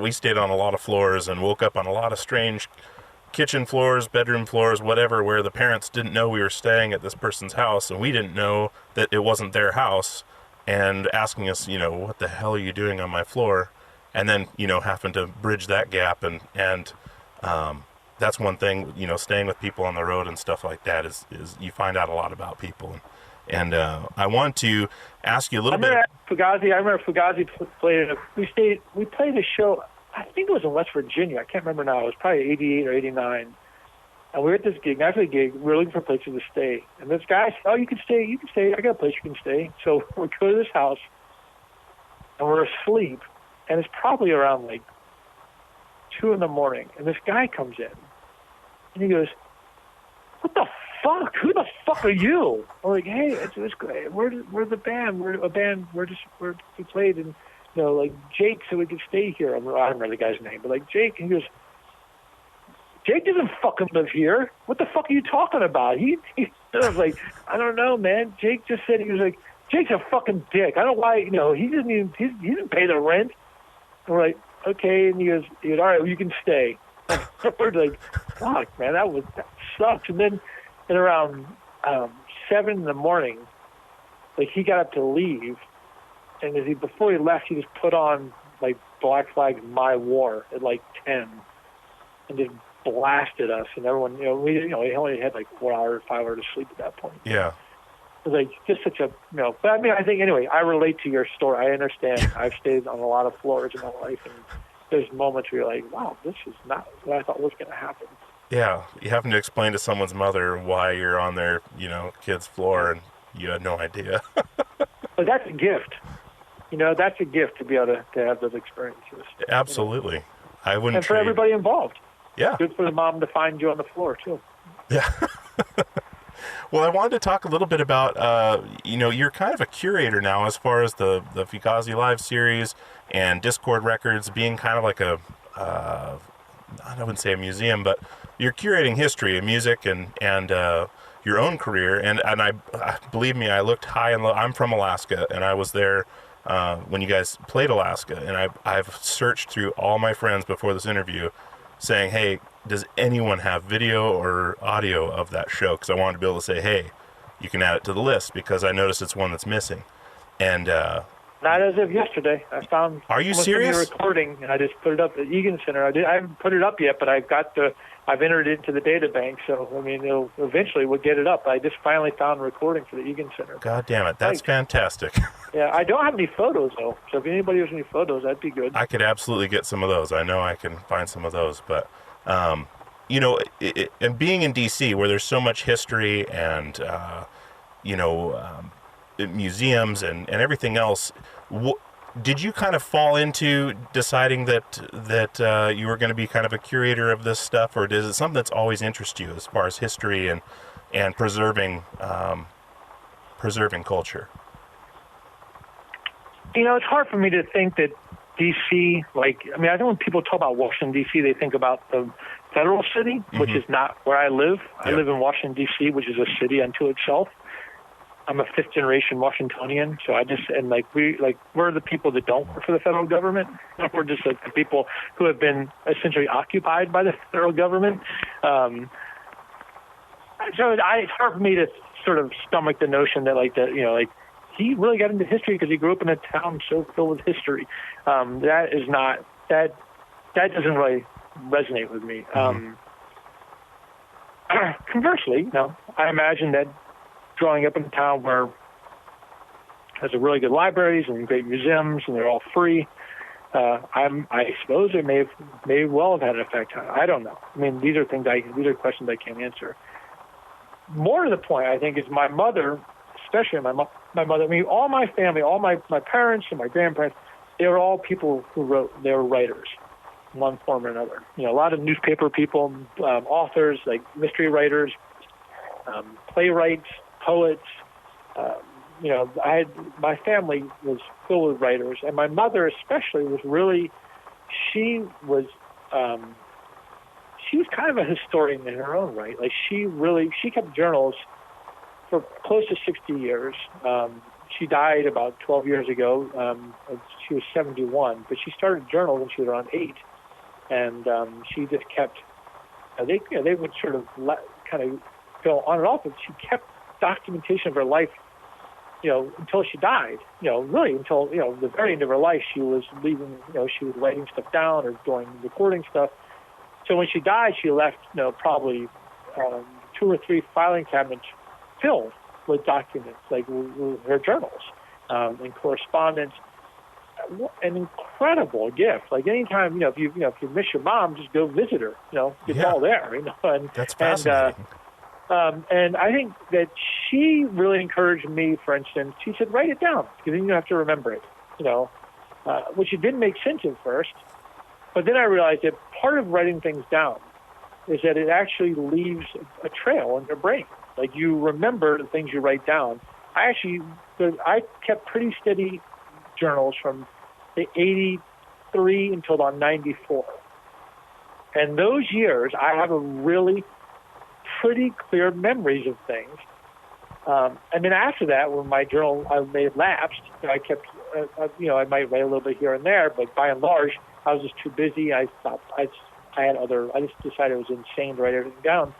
we stayed on a lot of floors and woke up on a lot of strange kitchen floors, bedroom floors, whatever, where the parents didn't know we were staying at this person's house and we didn't know that it wasn't their house, and asking us, what the hell are you doing on my floor? And then, having to bridge that gap and that's one thing, staying with people on the road and stuff like that is you find out a lot about people. And I want to ask you a little bit. Fugazi. I remember Fugazi played. We played a show. I think it was in West Virginia. I can't remember now. It was probably 88 or 89. And we were at this gig, actually a gig. We were looking for places to stay. And this guy said, "Oh, you can stay. You can stay. I got a place you can stay." So we go to this house, and we're asleep. And it's probably around 2 a.m. And this guy comes in. And he goes, "What the fuck? Who the fuck are you?" I'm like, "Hey, it's great. We're the band. We're a band. We played and Jake said we could stay here." I don't remember the guy's name, but Jake. And he goes, "Jake doesn't fucking live here. What the fuck are you talking about?" He I was like, "I don't know, man. Jake just said," he was like, "Jake's a fucking dick. I don't know why. He didn't pay the rent." And we're like, "Okay," and he goes, "All right, well, you can stay." We're like, "Fuck, man, that sucks." And then at around 7 a.m, he got up to leave, and before he left, he just put on Black Flag's "My War" at 10, and just blasted us. And everyone, we only had 4 hours, 5 hours of sleep at that point. Yeah. It was just such a But I mean, I think anyway, I relate to your story. I understand. I've stayed on a lot of floors in my life, and there's moments where you're like, "Wow, this is not what I thought was going to happen." Yeah, you having to explain to someone's mother why you're on their, kid's floor, and you had no idea. But that's a gift. That's a gift to be able to have those experiences. Absolutely. I wouldn't. And for everybody involved. Yeah. Good for the mom to find you on the floor, too. Yeah. Well, I wanted to talk a little bit about, you're kind of a curator now as far as the Fugazi Live series and Discord Records being kind of like I wouldn't say a museum, but you're curating history and music and your own career. And I believe me, I looked high and low. I'm from Alaska, and I was there when you guys played Alaska, and I've searched through all my friends before this interview, saying, hey, does anyone have video or audio of that show? Because I wanted to be able to say, hey, you can add it to the list, because I noticed it's one that's missing. And not as of yesterday. I found. Are you serious? A recording, and I just put it up at Egan Center. I haven't put it up yet, but I've entered it into the data bank. So I mean, eventually we'll get it up. I just finally found a recording for the Egan Center. God damn it, that's fantastic. Yeah, I don't have any photos though. So if anybody has any photos, that'd be good. I could absolutely get some of those. I know I can find some of those, but you know, and being in DC, where there's so much history and museums and everything else, did you kind of fall into deciding that you were going to be kind of a curator of this stuff, or is it something that's always interested you as far as history and preserving culture? You know, it's hard for me to think that DC, I think when people talk about Washington, D.C., they think about the federal city, which is not where I live. I live in Washington, D.C., which is a city unto itself. I'm a fifth generation Washingtonian, so we're the people that don't work for the federal government. We're just like the people who have been essentially occupied by the federal government. So it's hard for me to sort of stomach the notion that he really got into history because he grew up in a town so filled with history. That doesn't really resonate with me. Conversely, I imagine that growing up in a town where there's a really good libraries and great museums and they're all free, I suppose it may well have had an effect. I don't know. I mean, these are questions I can't answer. More to the point, I think, is my mother, especially my mother. I mean, all my family, all my parents and my grandparents, they were all people who wrote. They were writers, in one form or another. A lot of newspaper people, authors, like mystery writers, playwrights, poets. My family was filled with writers, and my mother especially was really. She was kind of a historian in her own right. She kept journals for close to 60 years. She died about 12 years ago. She was 71, but she started a journal when she was around 8, and she just kept. They would sort of kind of go on and off, but she kept documentation of her life, until she died. Really until the very end of her life, she was leaving. She was writing stuff down or recording stuff. So when she died, she left, probably 2 or 3 filing cabinets filled with documents, like her journals and correspondence. An incredible gift. Like anytime, if you miss your mom, just go visit her. It's all there. And that's fascinating. And I think that she really encouraged me. For instance, she said, "Write it down, because then you have to remember it." Which it didn't make sense at first, but then I realized that part of writing things down is that it actually leaves a trail in your brain. Like you remember the things you write down. I kept pretty steady journals from the 83 until about 94. And those years, I have a really pretty clear memories of things. And then after that, when my journal may have lapsed, I kept, I might write a little bit here and there, but by and large, I was just too busy. I stopped. I just decided it was insane to write everything down.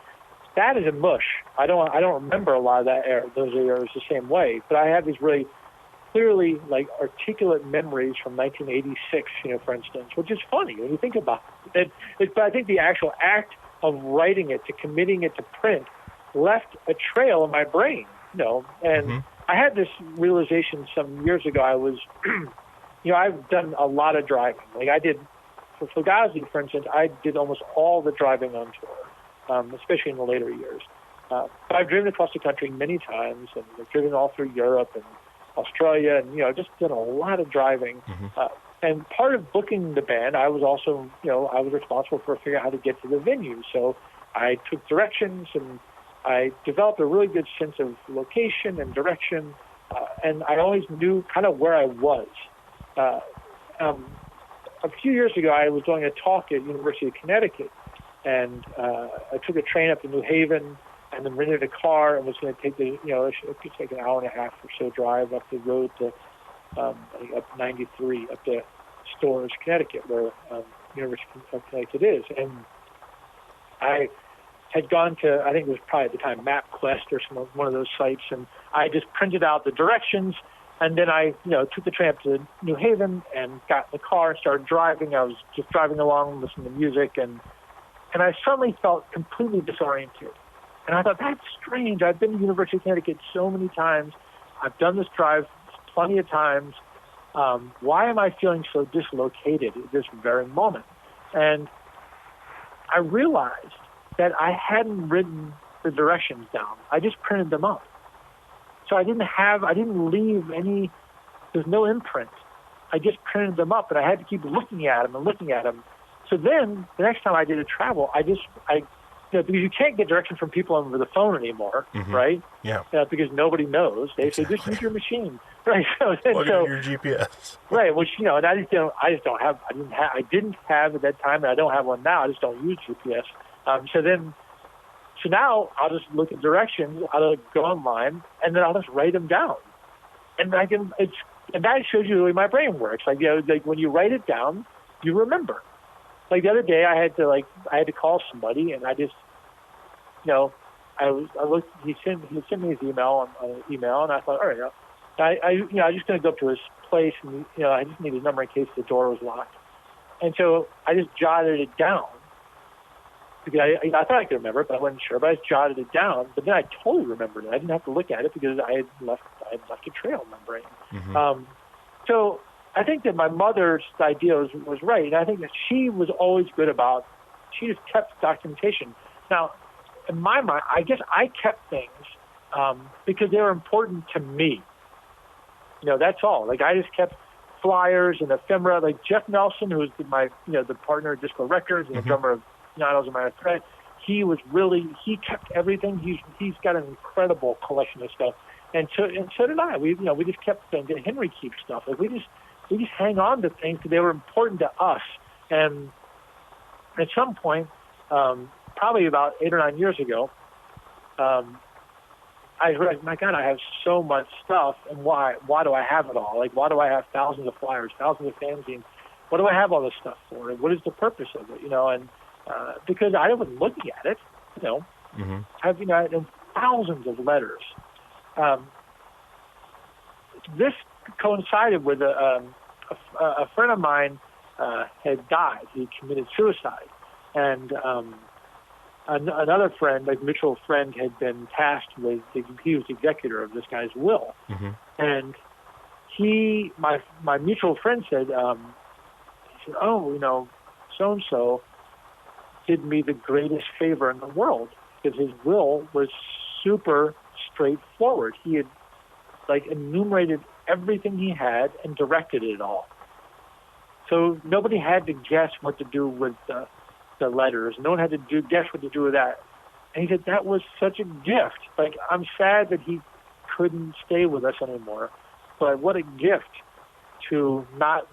That is a mush. I don't remember a lot of those eras the same way, but I have these really clearly articulate memories from 1986, for instance, which is funny when you think about it. But I think the actual act of writing it, to committing it to print, left a trail in my brain, and I had this realization some years ago. I was, I've done a lot of driving. Like I did for Fugazi, for instance, I did almost all the driving on tour, especially in the later years. But I've driven across the country many times, and I've driven all through Europe and Australia, and just done a lot of driving. And part of booking the band, I was also, I was responsible for figuring out how to get to the venue. So I took directions, and I developed a really good sense of location and direction, and I always knew kind of where I was. a few years ago, I was doing a talk at University of Connecticut, and I took a train up to New Haven, and then rented a car, and was going to take it could take an hour and a half or so drive up the road to I think up 93 up to Storrs, Connecticut, where University of Connecticut is, and I had gone to, I think it was probably at the time MapQuest or one of those sites, and I just printed out the directions, and then I took the train up to New Haven and got in the car and started driving. I was just driving along, listening to music, and I suddenly felt completely disoriented. And I thought, that's strange. I've been to University of Connecticut so many times. I've done this drive plenty of times. Why am I feeling so dislocated at this very moment? And I realized that I hadn't written the directions down. I just printed them up. So I didn't leave any, there's no imprint. I just printed them up, and I had to keep looking at them and looking at them. So then, the next time I did a travel, because you can't get directions from people over the phone anymore, right? Yeah. Because nobody knows. They say, just use your machine, right? Plug in your GPS. Right, which, and I didn't have at that time, and I don't have one now. I just don't use GPS. So now I'll just look at directions. I'll go online, and then I'll just write them down. And and that shows you the way my brain works. Like when you write it down, you remember. Like the other day, I had to call somebody, and I just, I looked. He sent me his email on email, and I thought, all right, I'm just going to go up to his place, and I just need his number in case the door was locked. And so I just jotted it down because I thought I could remember it, but I wasn't sure. But I just jotted it down. But then I totally remembered it. I didn't have to look at it because I had left a trail in my brain. So I think that my mother's idea was right, and I think that she was always good about. She just kept documentation. Now, in my mind, I guess I kept things because they were important to me. That's all. Like I just kept flyers and ephemera. Like Jeff Nelson, who was my the partner of Disco Records and the drummer of Nanos and Minor Threat, he kept everything. He's got an incredible collection of stuff, and so did I. We just kept things. And Henry keeps stuff. Like we just hang on to things because they were important to us. And at some point, probably about 8 or 9 years ago, I realized, my God, I have so much stuff, and why do I have it all? Like, why do I have thousands of flyers, thousands of fanzines? What do I have all this stuff for? And what is the purpose of it? And because I wasn't looking at it, I've and thousands of letters. This coincided with a friend of mine had died. He committed suicide, and another friend, like mutual friend, had been tasked with. He was the executor of this guy's will, and my mutual friend said, "Oh, so and so did me the greatest favor in the world because his will was super straightforward. He had enumerated everything he had and directed it all. So nobody had to guess what to do with the letters. No one had to guess what to do with that. And he said, that was such a gift. Like, I'm sad that he couldn't stay with us anymore, but what a gift to not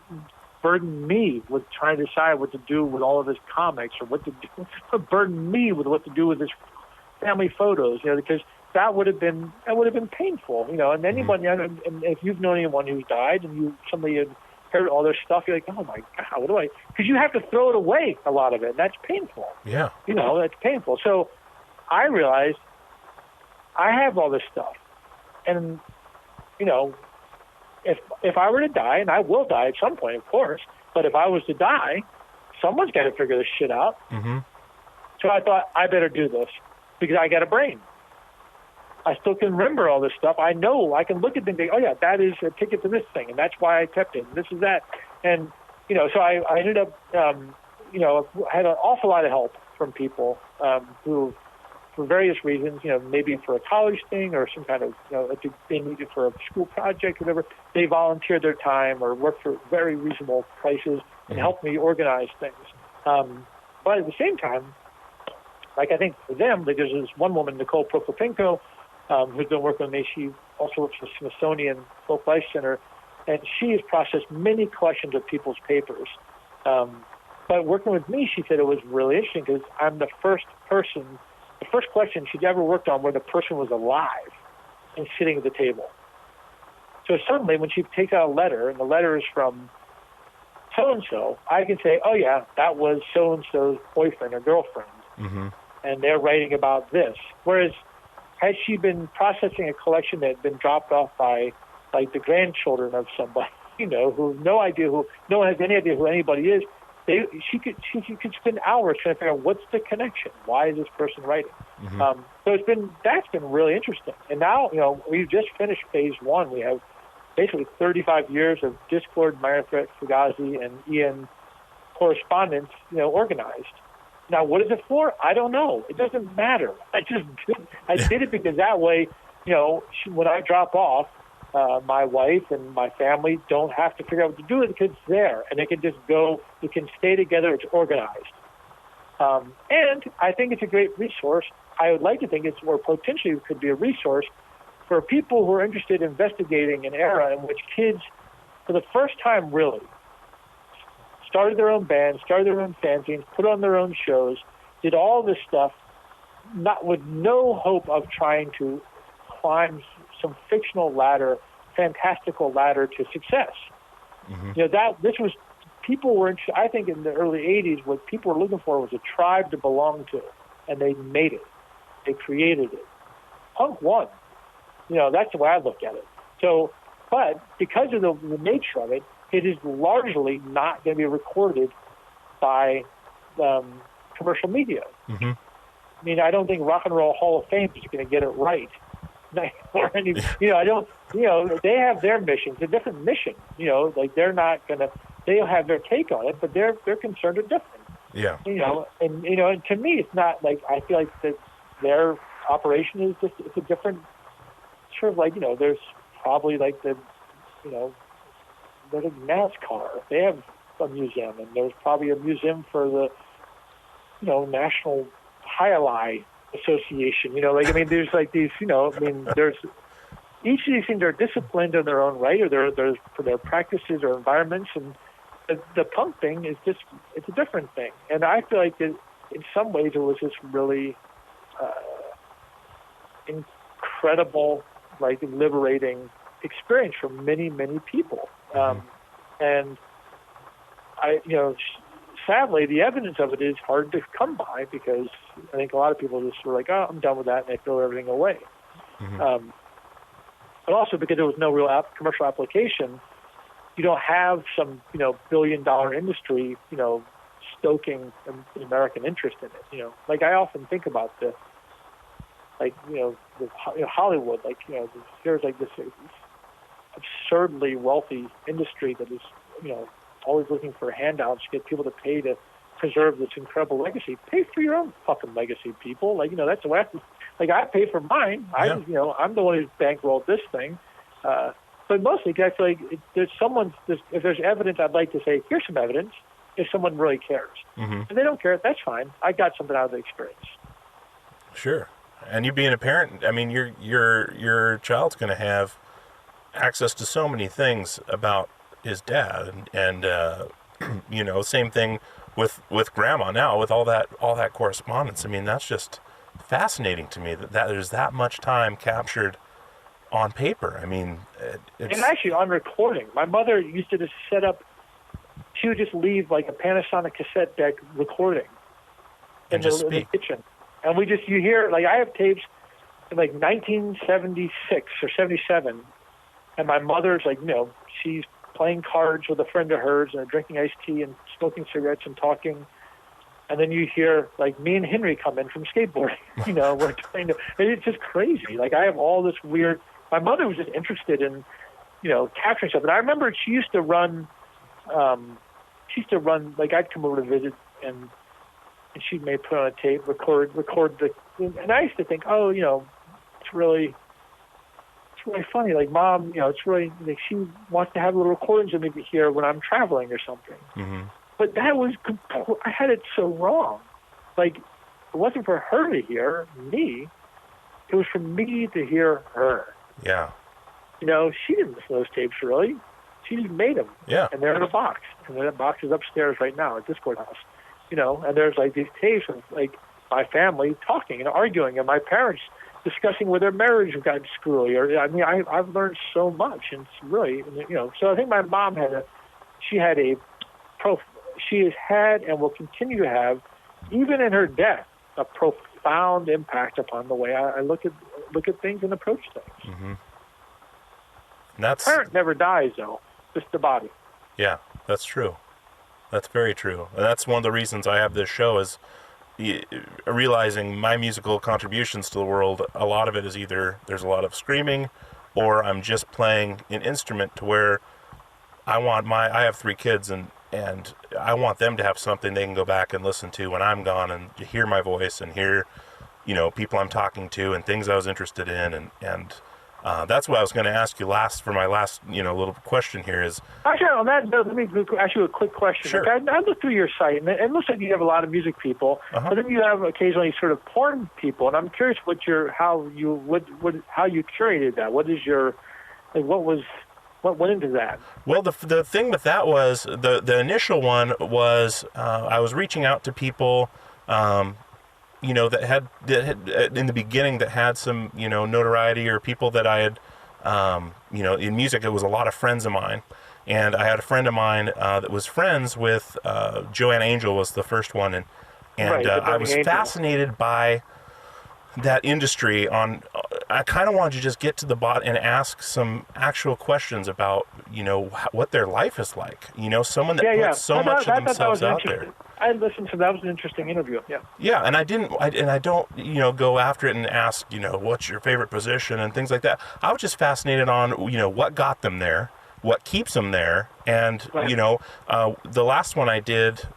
burden me with trying to decide what to do with all of his comics or what to do, burden me with what to do with his family photos, because that would have been painful, and anyone, and if you've known anyone who's died and somebody had heard all their stuff, you're like, oh my God, what do I, because you have to throw it away, a lot of it, and that's painful. Yeah. That's painful. So I realized I have all this stuff, and, if I were to die, and I will die at some point, of course, but if I was to die, someone's got to figure this shit out. So I thought, I better do this, because I got a brain. I still can remember all this stuff. I know I can look at them and think, oh yeah, that is a ticket to this thing, and that's why I kept it, and this is that. And, so I ended up, I had an awful lot of help from people who, for various reasons, maybe for a college thing or some kind of, they needed for a school project, whatever, they volunteered their time or worked for very reasonable prices and helped me organize things. But at the same time, I think for them, there's this one woman, Nicole Prokopenko, who's been working with me. She also works for Smithsonian Folk Life Center, and she has processed many collections of people's papers. But working with me, she said it was really interesting because I'm the first question she'd ever worked on where the person was alive and sitting at the table. So suddenly when she takes out a letter, and the letter is from so-and-so, I can say, oh yeah, that was so-and-so's boyfriend or girlfriend. Mm-hmm. And they're writing about this. Whereas had she been processing a collection that had been dropped off by like the grandchildren of somebody, who have no one has any idea who anybody is, she could spend hours trying to figure out what's the connection. Why is this person writing? Mm-hmm. So that's been really interesting. And now, we've just finished phase one. We have basically 35 years of Discord, Minor Threat, Fugazi, and Ian correspondence, organized. Now, what is it for? I don't know. It doesn't matter. I did it because that way, when I drop off, my wife and my family don't have to figure out what to do with it because it's there, and they can just go. It can stay together. It's organized, and I think it's a great resource. I would like to think or potentially could be a resource for people who are interested in investigating an era in which kids, for the first time, really started their own bands, started their own fanzines, put on their own shows, did all this stuff, not with no hope of trying to climb some fictional ladder, fantastical ladder to success. Mm-hmm. People were interested. I think in the early 80s, what people were looking for was a tribe to belong to, and they made it. They created it. Punk won. That's the way I look at it. So, but because of the nature of it, it is largely not going to be recorded by commercial media. Mm-hmm. I mean, I don't think Rock and Roll Hall of Fame is going to get it right. Or any, I don't. They have their mission. It's a different mission. They're not going to. They'll have their take on it, but their concerns are different. Yeah. And to me, it's not like I feel like that their operation is just it's a different sort of there's probably like the like NASCAR. They have a museum, and there's probably a museum for the National Highlight Association. There's like these. There's each of these things are disciplined in their own right, or there's for their practices or environments, and the punk thing is just it's a different thing. And I feel like in some ways it was just really incredible, like liberating experience for many, many people. And I, sadly, the evidence of it is hard to come by because I think a lot of people just were like, oh, I'm done with that, and they throw everything away. Mm-hmm. But also because there was no real commercial application, you don't have some, billion-dollar industry, stoking the American interest in it. Like I often think about Hollywood, there's like this absurdly wealthy industry that is, always looking for handouts to get people to pay to preserve this incredible legacy. Pay for your own fucking legacy, people. That's the way I pay for mine. Yeah. I'm the one who's bankrolled this thing. But mostly, I feel like if there's evidence, I'd like to say, here's some evidence. If someone really cares, Mm-hmm. if they don't care, that's fine. I got something out of the experience. Sure. And you being a parent, I mean, your child's going to have access to so many things about his dad, and same thing with grandma now, with all that correspondence. I mean, that's just fascinating to me that there's that much time captured on paper. I mean, it's... And actually on recording. My mother used to just set up. She would just leave like a Panasonic cassette deck recording in the kitchen. And you hear, like I have tapes in like 1976 or 77, and my mother's like, she's playing cards with a friend of hers and drinking iced tea and smoking cigarettes and talking. And then you hear like me and Henry come in from skateboarding, we're trying to, it's just crazy. Like I have all this weird, my mother was just interested in, capturing stuff. And I remember she used to run, like I'd come over to visit and she may put on a tape, record and I used to think, oh, it's really funny. Like Mom, it's really, like she wants to have little recordings of me here when I'm traveling or something. Mm-hmm. But that was, I had it so wrong. Like, it wasn't for her to hear me. It was for me to hear her. Yeah. She didn't listen to those tapes, really. She just made them. Yeah. And they're in a box. And that box is upstairs right now at this courthouse. You know, and there's like these tapes of like my family talking and arguing, and my parents discussing where their marriage got screwy. Or I mean, I've learned so much, and it's really, you know. So I think my mom she has had and will continue to have, even in her death, a profound impact upon the way I look at things and approach things. Mm-hmm. The parent never dies, though, just the body. Yeah, that's true. That's very true. And that's one of the reasons I have this show is realizing my musical contributions to the world. A lot of it is either there's a lot of screaming or I'm just playing an instrument to where I have 3 kids and I want them to have something they can go back and listen to when I'm gone and hear my voice and hear, you know, people I'm talking to and things I was interested in. And that's what I was going to ask you for my last, you know, little question here is... Actually, on that note, let me ask you a quick question. Sure. Like, I looked through your site, and it looks like you have a lot of music people, but then you have occasionally sort of porn people, and I'm curious how you curated that. What is your... Like, what went into that? Well, the thing with that was, the initial one was, I was reaching out to people... you know, that had in the beginning that had some, you know, notoriety, or people that I had, you know, in music. It was a lot of friends of mine, and I had a friend of mine that was friends with Joanna Angel was the first one, and Right, I was fascinated by that industry. I kind of wanted to just get to the bottom and ask some actual questions about, you know, what their life is like. You know, someone that puts so much of themselves out there. I listened to that. Was an interesting interview. Yeah. Yeah, and I don't, you know, go after it and ask, you know, what's your favorite position and things like that. I was just fascinated on, you know, what got them there, what keeps them there, and Right. you know, the last one I did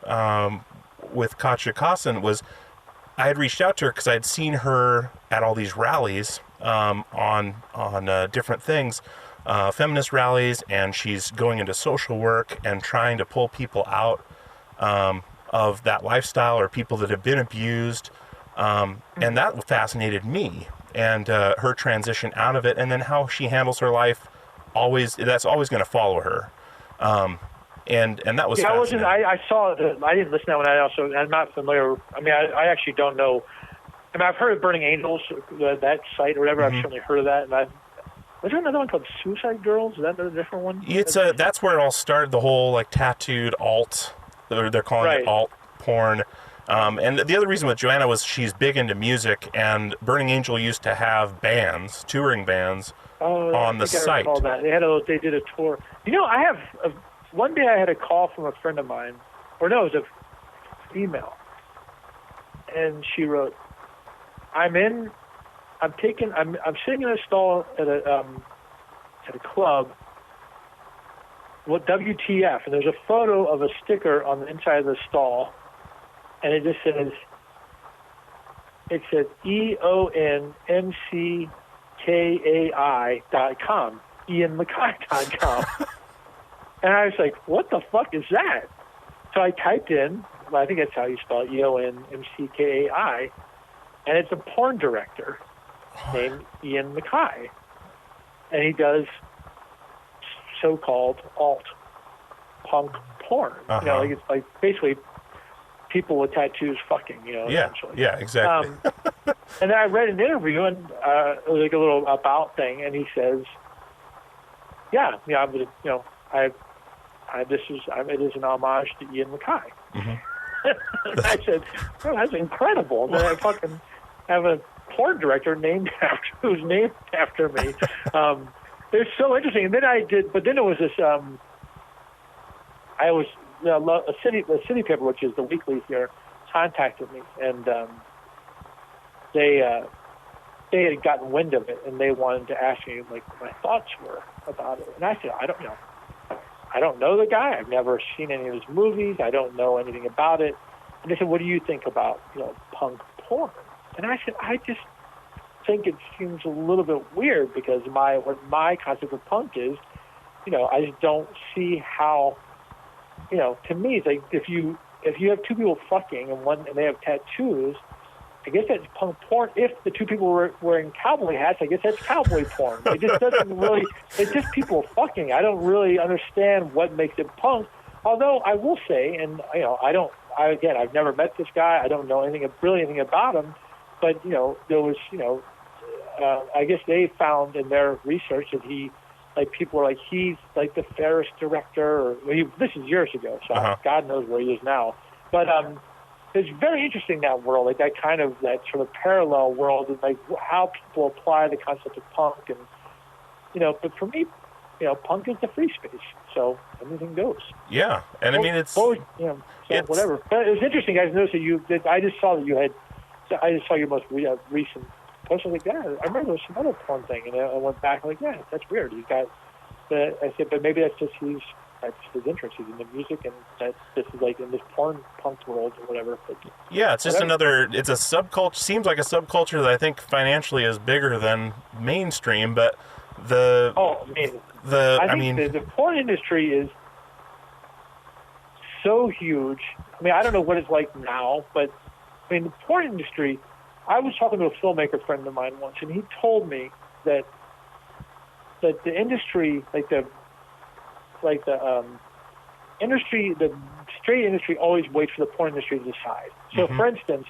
with Katja Kassen was I had reached out to her because I had seen her at all these rallies on different things, feminist rallies, and she's going into social work and trying to pull people out of that lifestyle, or people that have been abused, and that fascinated me, and her transition out of it, and then how she handles her life. That's always going to follow her, and that was fascinating. I saw it. I didn't listen to that one. I'm not familiar. I mean, I actually don't know. I mean, I've heard of Burning Angels, that site or whatever. I've certainly heard of that. And was there another one called Suicide Girls? Is that a different one? That's where it all started. The whole like tattooed alt. They're calling it alt porn. And the other reason with Joanna was she's big into music, and Burning Angel used to have bands, touring bands, on the site. I recall that. They did a tour. You know, one day I had a call from a friend of mine, or no, it was a female, and she wrote, I'm sitting in a stall at a club. What WTF? And there's a photo of a sticker on the inside of the stall, and it just says, EONMCKAI.com, IanMackaye.com. And I was like, what the fuck is that? So I typed in, I think that's how you spell it, EONMCKAI, and it's a porn director named Ian Mackaye. And he does so-called alt punk porn. You know, like it's like basically people with tattoos fucking, you know, essentially. Yeah, exactly. And then I read an interview, and it was like a little about thing, and he says, it is an homage to Ian Mackaye. And I said, oh, that's incredible. And then I fucking have a porn director who's named after me. It's so interesting. And then it was this, a city paper, which is the weekly here, contacted me, and they had gotten wind of it, and they wanted to ask me like my thoughts were about it. And I said, I don't know the guy. I've never seen any of his movies. I don't know anything about it. And they said, what do you think about, you know, punk porn? And I said, I just think it seems a little bit weird, because what my concept of punk is, you know, I just don't see how, you know, to me it's like if you have two people fucking and they have tattoos, I guess that's punk porn. If the two people were wearing cowboy hats, I guess that's cowboy porn. It just doesn't really. It's just people fucking. I don't really understand what makes it punk. Although I will say, and I've never met this guy. I don't know anything about him. But there was, I guess they found in their research that people are like, he's like the fairest director. This is years ago, so God knows where he is now. But it's very interesting, that world, like that sort of parallel world, and like how people apply the concept of punk. And but for me, punk is the free space, so anything goes. Yeah, and I mean it's whatever. But it was interesting, guys. Noticed that I just saw that you had. I just saw your most recent post. I was like, yeah, I remember there was some other porn thing, and I went back and yeah, that's weird. He's got. I said, but maybe that's just his interest. He's in the music, and that this is like in this porn punk world or whatever. But yeah, it's just it's a subculture. Seems like a subculture that I think financially is bigger than mainstream, but the porn industry is so huge. I mean, I don't know what it's like now, but I mean, the porn industry. I was talking to a filmmaker friend of mine once, and he told me that the industry, the industry, the straight industry always waits for the porn industry to decide. So, for instance,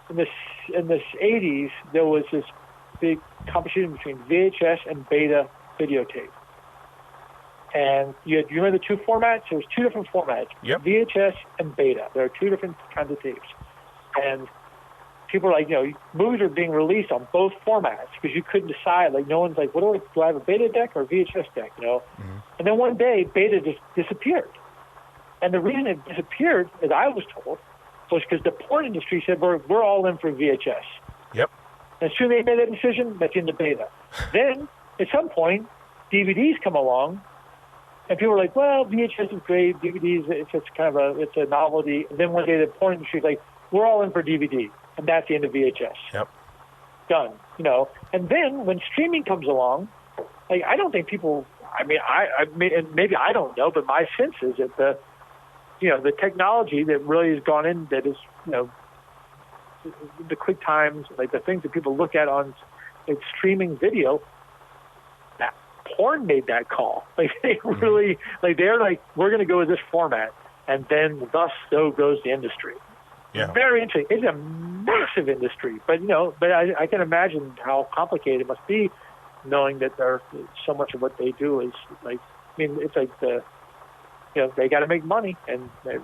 in the 80s, there was this big competition between VHS and Beta videotape. And you remember the two formats? There was two different formats, VHS and Beta. There are two different kinds of tapes. And people are like, movies are being released on both formats because you couldn't decide. Like, no one's like, do I have a Beta deck or a VHS deck, And then one day, Beta just disappeared. And the reason it disappeared, as I was told, was because the porn industry said, we're all in for VHS. Yep. And as soon as they made that decision, that's into Beta. Then, at some point, DVDs come along, and people are like, well, VHS is great, DVDs, it's just it's a novelty. And then one day, the porn industry is like, we're all in for DVD. And that's the end of VHS. Yep. Done. And then when streaming comes along, I don't think people. I mean, maybe I don't know, but my sense is that the technology that really has gone in, that is, the quick times, like the things that people look at on streaming video, that porn made that call. Like they really, they're like, we're going to go with this format, and then thus so goes the industry. Yeah. Very interesting. It's a massive industry, but I can imagine how complicated it must be, knowing that so much of what they do is it's like they got to make money, and the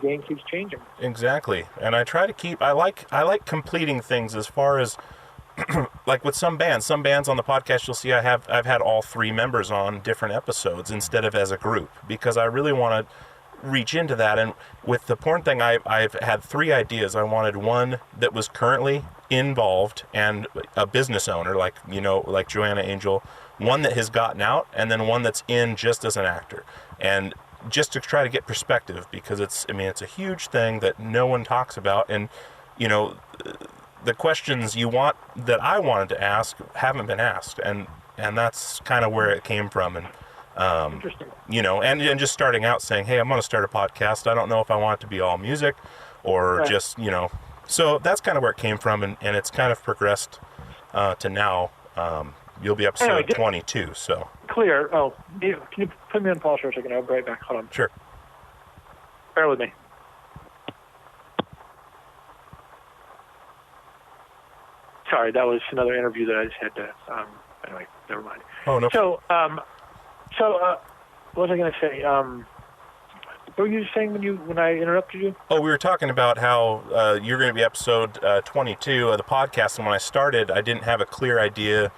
game keeps changing. Exactly, and I try to keep. I like completing things as far as like with some bands. Some bands on the podcast, you'll see I've had all three members on different episodes instead of as a group, because I really want to reach into that. And with the porn thing, I've had three ideas. I wanted one that was currently involved and a business owner, like Joanna Angel, one that has gotten out, and then one that's in just as an actor, and just to try to get perspective, because it's a huge thing that no one talks about. And the questions that I wanted to ask haven't been asked, and that's kind of where it came from. And interesting. And just starting out saying, hey, I'm going to start a podcast. I don't know if I want it to be all music or just, so that's kind of where it came from. And it's kind of progressed to now. You'll be episode 22, so. Clear. Oh, can you put me on pause for a second? I'll be right back. Hold on. Sure. Bear with me. Sorry, that was another interview that I just had to, anyway, never mind. Oh, no. So, what was I going to say? What were you saying when I interrupted you? Oh, we were talking about how you're going to be episode 22 of the podcast, and when I started, I didn't have a clear idea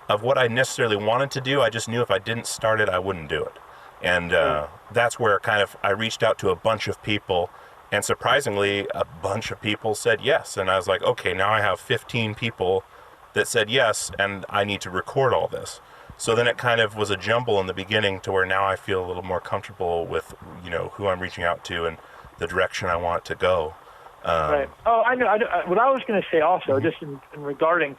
of what I necessarily wanted to do. I just knew if I didn't start it, I wouldn't do it. And that's where I reached out to a bunch of people, and surprisingly, a bunch of people said yes. And I was like, okay, now I have 15 people that said yes, and I need to record all this. So then it kind of was a jumble in the beginning to where now I feel a little more comfortable with, who I'm reaching out to and the direction I want it to go. Right. Oh, I know. What I was going to say also, just in regarding,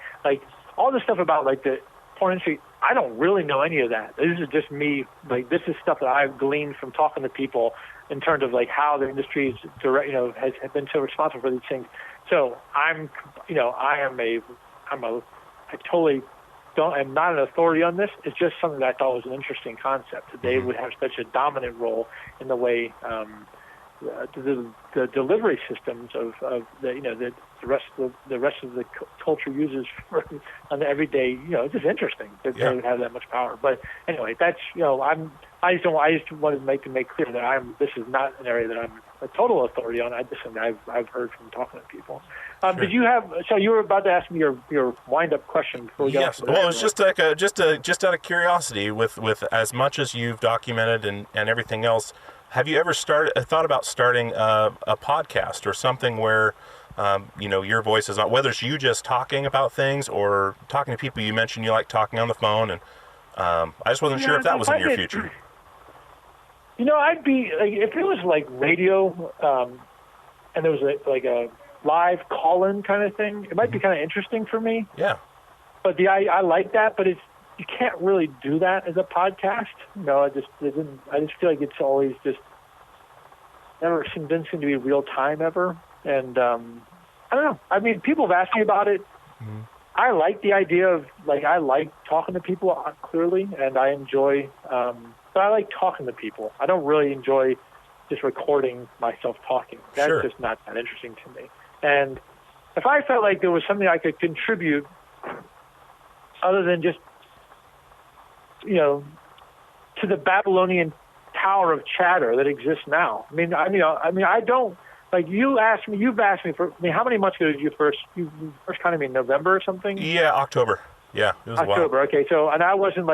all the stuff about, the porn industry, I don't really know any of that. This is just me. This is stuff that I've gleaned from talking to people in terms of, how the industry is has been so responsible for these things. So I'm I totally I'm not an authority on this. It's just something that I thought was an interesting concept, that they would have such a dominant role in the way the delivery systems of the rest of the culture uses for on the everyday. It's just interesting that they would have that much power. But anyway, that's I just wanted to make clear that this is not an area that I'm a total authority on. I've heard from talking to people. Sure. Did you have? So you were about to ask me your wind-up question before we got. Yes. Well, it's just like just out of curiosity, with as much as you've documented and everything else, have you ever thought about starting a podcast or something where your voice is not, whether it's you just talking about things or talking to people? You mentioned you like talking on the phone, and I just wasn't sure if that was in your future. I'd be like, if it was like radio, and there was a live call-in kind of thing, it might be kind of interesting for me. Yeah. But I like that, but you can't really do that as a podcast. I just feel like it's always just didn't seem to be real time ever. And I don't know. I mean, people have asked me about it. Mm-hmm. I like the idea of I like talking to people clearly, and I enjoy. But I like talking to people. I don't really enjoy just recording myself talking. That's just not that interesting to me. And if I felt like there was something I could contribute other than just, to the Babylonian tower of chatter that exists now. I don't, you've asked me how many months ago did you first kind of mean November or something? Yeah, October. Yeah, it was October. A while. Okay. So, and I wasn't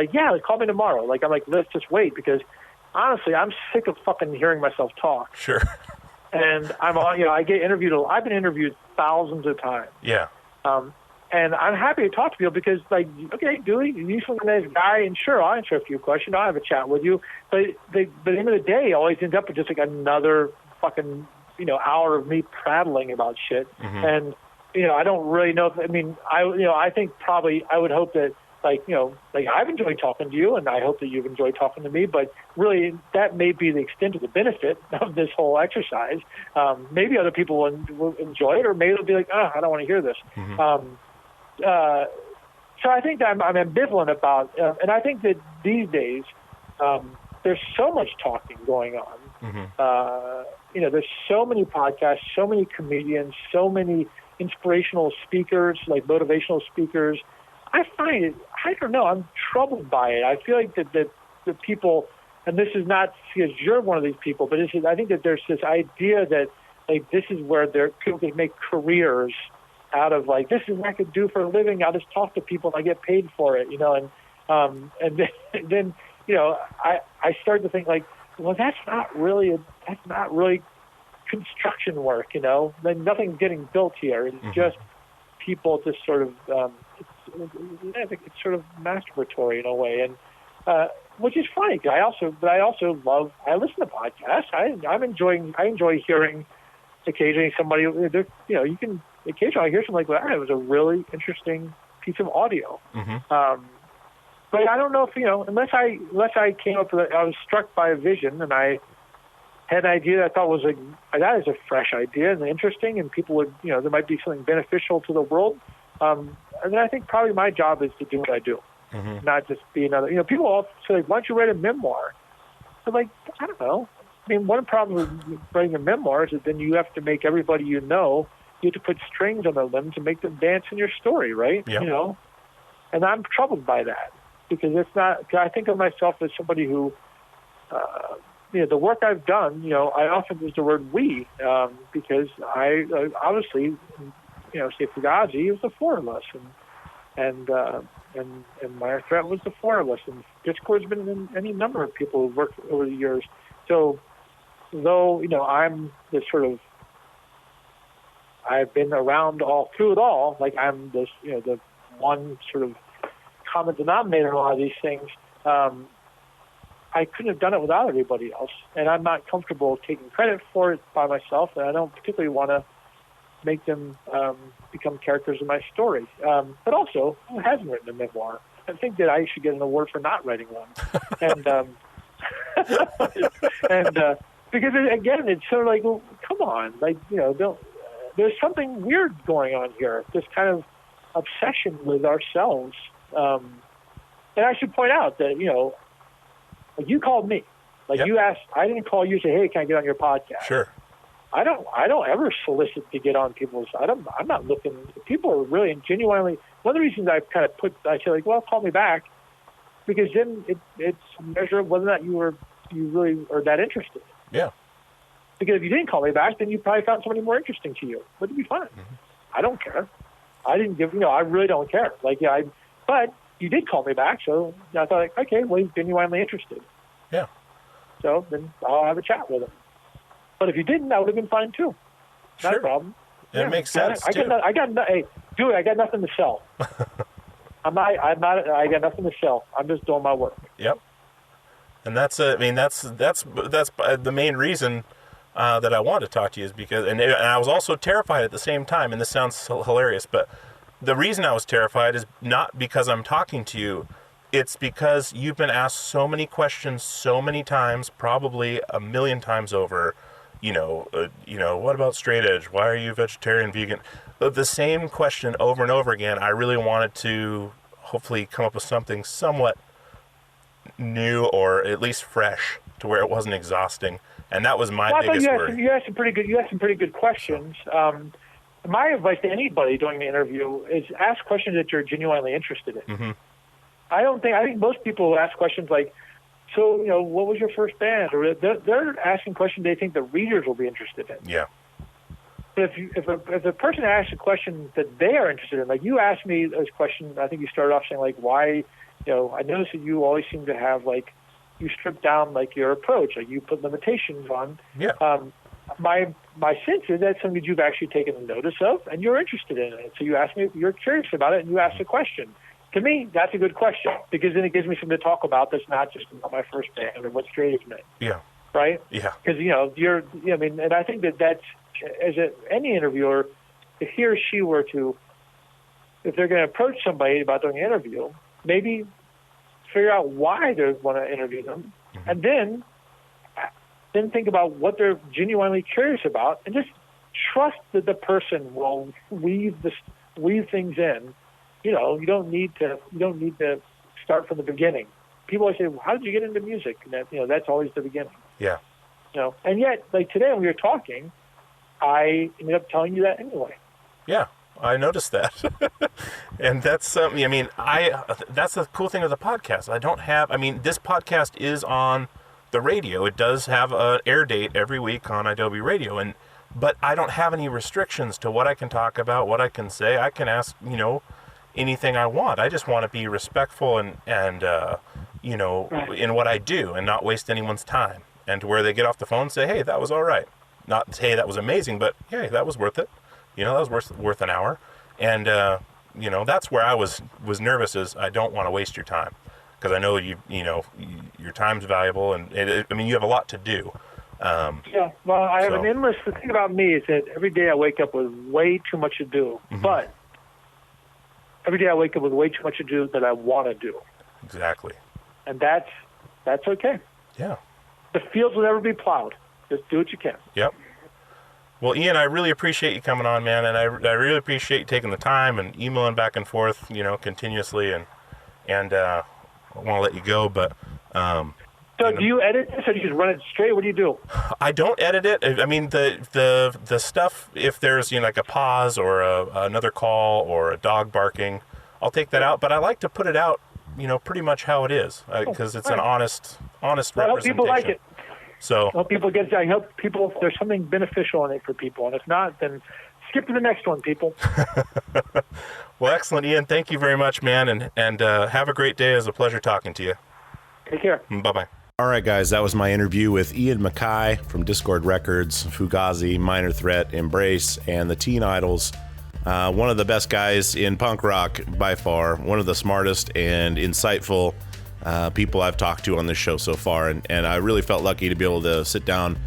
call me tomorrow. I'm like, let's just wait, because honestly, I'm sick of fucking hearing myself talk. Sure. And I get interviewed. I've been interviewed thousands of times. Yeah. And I'm happy to talk to people because, okay, Dewey, you seem like a nice guy, and sure, I'll answer a few questions. I'll have a chat with you. But at the end of the day, it always ends up with just another fucking, hour of me prattling about shit. Mm-hmm. And, I don't really know I think probably I would hope that, I've enjoyed talking to you, and I hope that you've enjoyed talking to me, but really that may be the extent of the benefit of this whole exercise. Maybe other people will enjoy it, or maybe they'll be like, I don't want to hear this. Mm-hmm. So I think that I'm ambivalent about, and I think that these days there's so much talking going on. Mm-hmm. There's so many podcasts, so many comedians, so many inspirational speakers, motivational speakers. I find it, I don't know, I'm troubled by it. I feel like that the people, and this is not because you're one of these people, but I think that there's this idea that this is where people can make careers out of this is what I could do for a living. I'll just talk to people and I get paid for it, and then I start to think that's not really construction work, nothing's getting built here. It's just people just sort of, I think it's sort of masturbatory in a way, and which is funny. I also listen to podcasts. I enjoy hearing occasionally somebody, you can occasionally hear something that it was a really interesting piece of audio. Mm-hmm. But I don't know if, unless I came up with I was struck by a vision, and I had an idea that I thought was that is a fresh idea and interesting, and people would, there might be something beneficial to the world. And then I think probably my job is to do what I do, mm-hmm. not just be another. People all say, "Why don't you write a memoir?" I'm like, I don't know. One problem with writing a memoir is that then you have to make everybody you have to put strings on their limbs and make them dance in your story, right? Yep. And I'm troubled by that because it's not. I think of myself as somebody who. The work I've done, I often use the word "we" because I obviously, say Fugazi was the four of us, and my threat was the four of us, and Discord's been in any number of people who've worked over the years. So, though I'm this sort of, I've been around all through it all. I'm this, the one sort of common denominator in a lot of these things. I couldn't have done it without everybody else, and I'm not comfortable taking credit for it by myself, and I don't particularly want to make them become characters in my story. But also, who hasn't written a memoir? I think that I should get an award for not writing one. And because again, it's sort of well, come on, don't. there's something weird going on here. This kind of obsession with ourselves. And I should point out that, like you called me. Like you asked, I didn't call you and say, hey, can I get on your podcast? Sure. I don't ever solicit to get on people's. I'm not looking. People are really and genuinely. One of the reasons I kind of I say like, well, call me back, because then it's a measure of whether or not you really are that interested. Yeah. Because if you didn't call me back, then you probably found somebody more interesting to you. But it'd be fine. Mm-hmm. I don't care. I didn't give. I really don't care. Like but you did call me back, so I thought, like, okay, well, he's genuinely interested. Yeah. So then I'll have a chat with him. But if you didn't, that would have been fine too. Not a problem. It makes sense too. I got nothing to sell. I got nothing to sell. I'm just doing my work. Yep. And that's the main reason that I wanted to talk to you, is because, and I was also terrified at the same time, and this sounds hilarious, but the reason I was terrified is not because I'm talking to you. It's because you've been asked so many questions so many times, probably a million times over. What about straight edge? Why are you vegetarian, vegan? The same question over and over again. I really wanted to hopefully come up with something somewhat new, or at least fresh, to where it wasn't exhausting. And that was my biggest worry. You asked some pretty good questions. My advice to anybody doing the interview is ask questions that you're genuinely interested in. Mm-hmm. I think most people ask questions like, so, what was your first band? Or they're asking questions they think the readers will be interested in. Yeah. But if a person asks a question that they are interested in, like you asked me this question, I think you started off saying, like, why, I noticed that you always seem to have, like, you strip down, like, your approach, like you put limitations on. Yeah. My sense is that's something you've actually taken notice of, and you're interested in it. So you ask me, you're curious about it, and you ask a question. To me, that's a good question, because then it gives me something to talk about that's not just about my first band or what straight edge meant. Yeah. Right? Yeah. Because, and I think that's, any interviewer, if he or she were to, if they're going to approach somebody about doing an interview, maybe figure out why they want to interview them, mm-hmm. and then think about what they're genuinely curious about, and just trust that the person will weave things in. You don't need to start from the beginning. People always say, well, how did you get into music? And that's always the beginning. Yeah. And yet, like today when we were talking, I ended up telling you that anyway. Yeah, I noticed that. And that's something, that's the cool thing of the podcast. This podcast is on the radio. It does have an air date every week on Adobe Radio, but I don't have any restrictions to what I can talk about, what I can say. I can ask, anything I want. I just want to be respectful and in what I do, and not waste anyone's time. And to where they get off the phone and say, hey, that was all right. Not, hey, that was amazing, but hey, that was worth it. That was worth an hour. And, that's where I was nervous, is I don't want to waste your time, because I know your time's valuable, and you have a lot to do. Yeah, well, I have an endless. The thing about me is that every day I wake up with way too much to do, mm-hmm. but every day I wake up with way too much to do that I want to do. Exactly. And that's okay. Yeah. The fields will never be plowed. Just do what you can. Yep. Well, Ian, I really appreciate you coming on, man, and I really appreciate you taking the time and emailing back and forth, continuously, and I want to let you go, but. So do you edit this, or do you just run it straight? What do you do? I don't edit it. The stuff, if there's like a pause or another call or a dog barking, I'll take that out. But I like to put it out, pretty much how it is, because it's an honest representation. I hope people like it. So I hope people get it. I hope people, if there's something beneficial in it for people, and if not, then skip to the next one, people. Well, excellent, Ian. Thank you very much, man, and have a great day. It was a pleasure talking to you. Take care. Bye-bye. All right, guys, that was my interview with Ian Mackaye from Discord Records, Fugazi, Minor Threat, Embrace, and the Teen Idols. One of the best guys in punk rock by far, one of the smartest and insightful people I've talked to on this show so far, and I really felt lucky to be able to sit down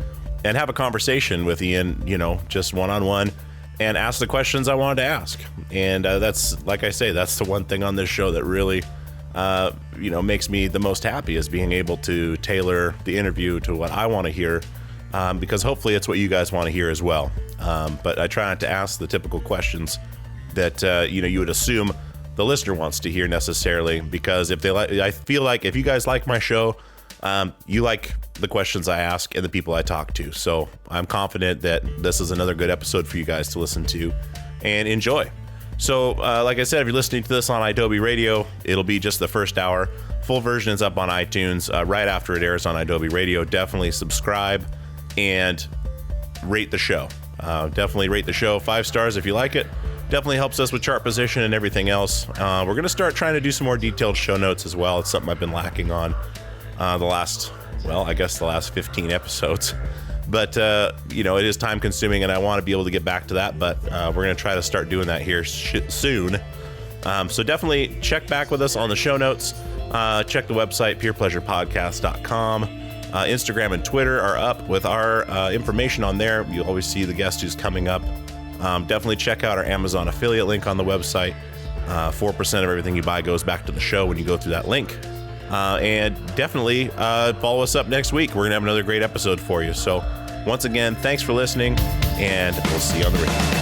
and have a conversation with Ian, just one-on-one, and ask the questions I wanted to ask. And that's, like I say, that's the one thing on this show that really makes me the most happy, is being able to tailor the interview to what I want to hear, because hopefully it's what you guys want to hear as well. but I try not to ask the typical questions that you would assume the listener wants to hear necessarily, because if they like, I feel like if you guys like my show, you like the questions I ask and the people I talk to. So I'm confident that this is another good episode for you guys to listen to and enjoy. So like I said, if you're listening to this on Adobe Radio, it'll be just the first hour. Full version is up on iTunes right after it airs on Adobe Radio. Definitely subscribe and rate the show. Definitely rate the show 5 stars if you like it. Definitely helps us with chart position and everything else. We're going to start trying to do some more detailed show notes as well. It's something I've been lacking on the last 15 episodes. But, it is time consuming and I want to be able to get back to that. But we're going to try to start doing that here soon. So definitely check back with us on the show notes. Check the website, purepleasurepodcast.com. Instagram and Twitter are up with our information on there. You'll always see the guest who's coming up. Definitely check out our Amazon affiliate link on the website. 4% of everything you buy goes back to the show when you go through that link. And definitely follow us up next week. We're going to have another great episode for you. So once again, thanks for listening, and we'll see you on the radio.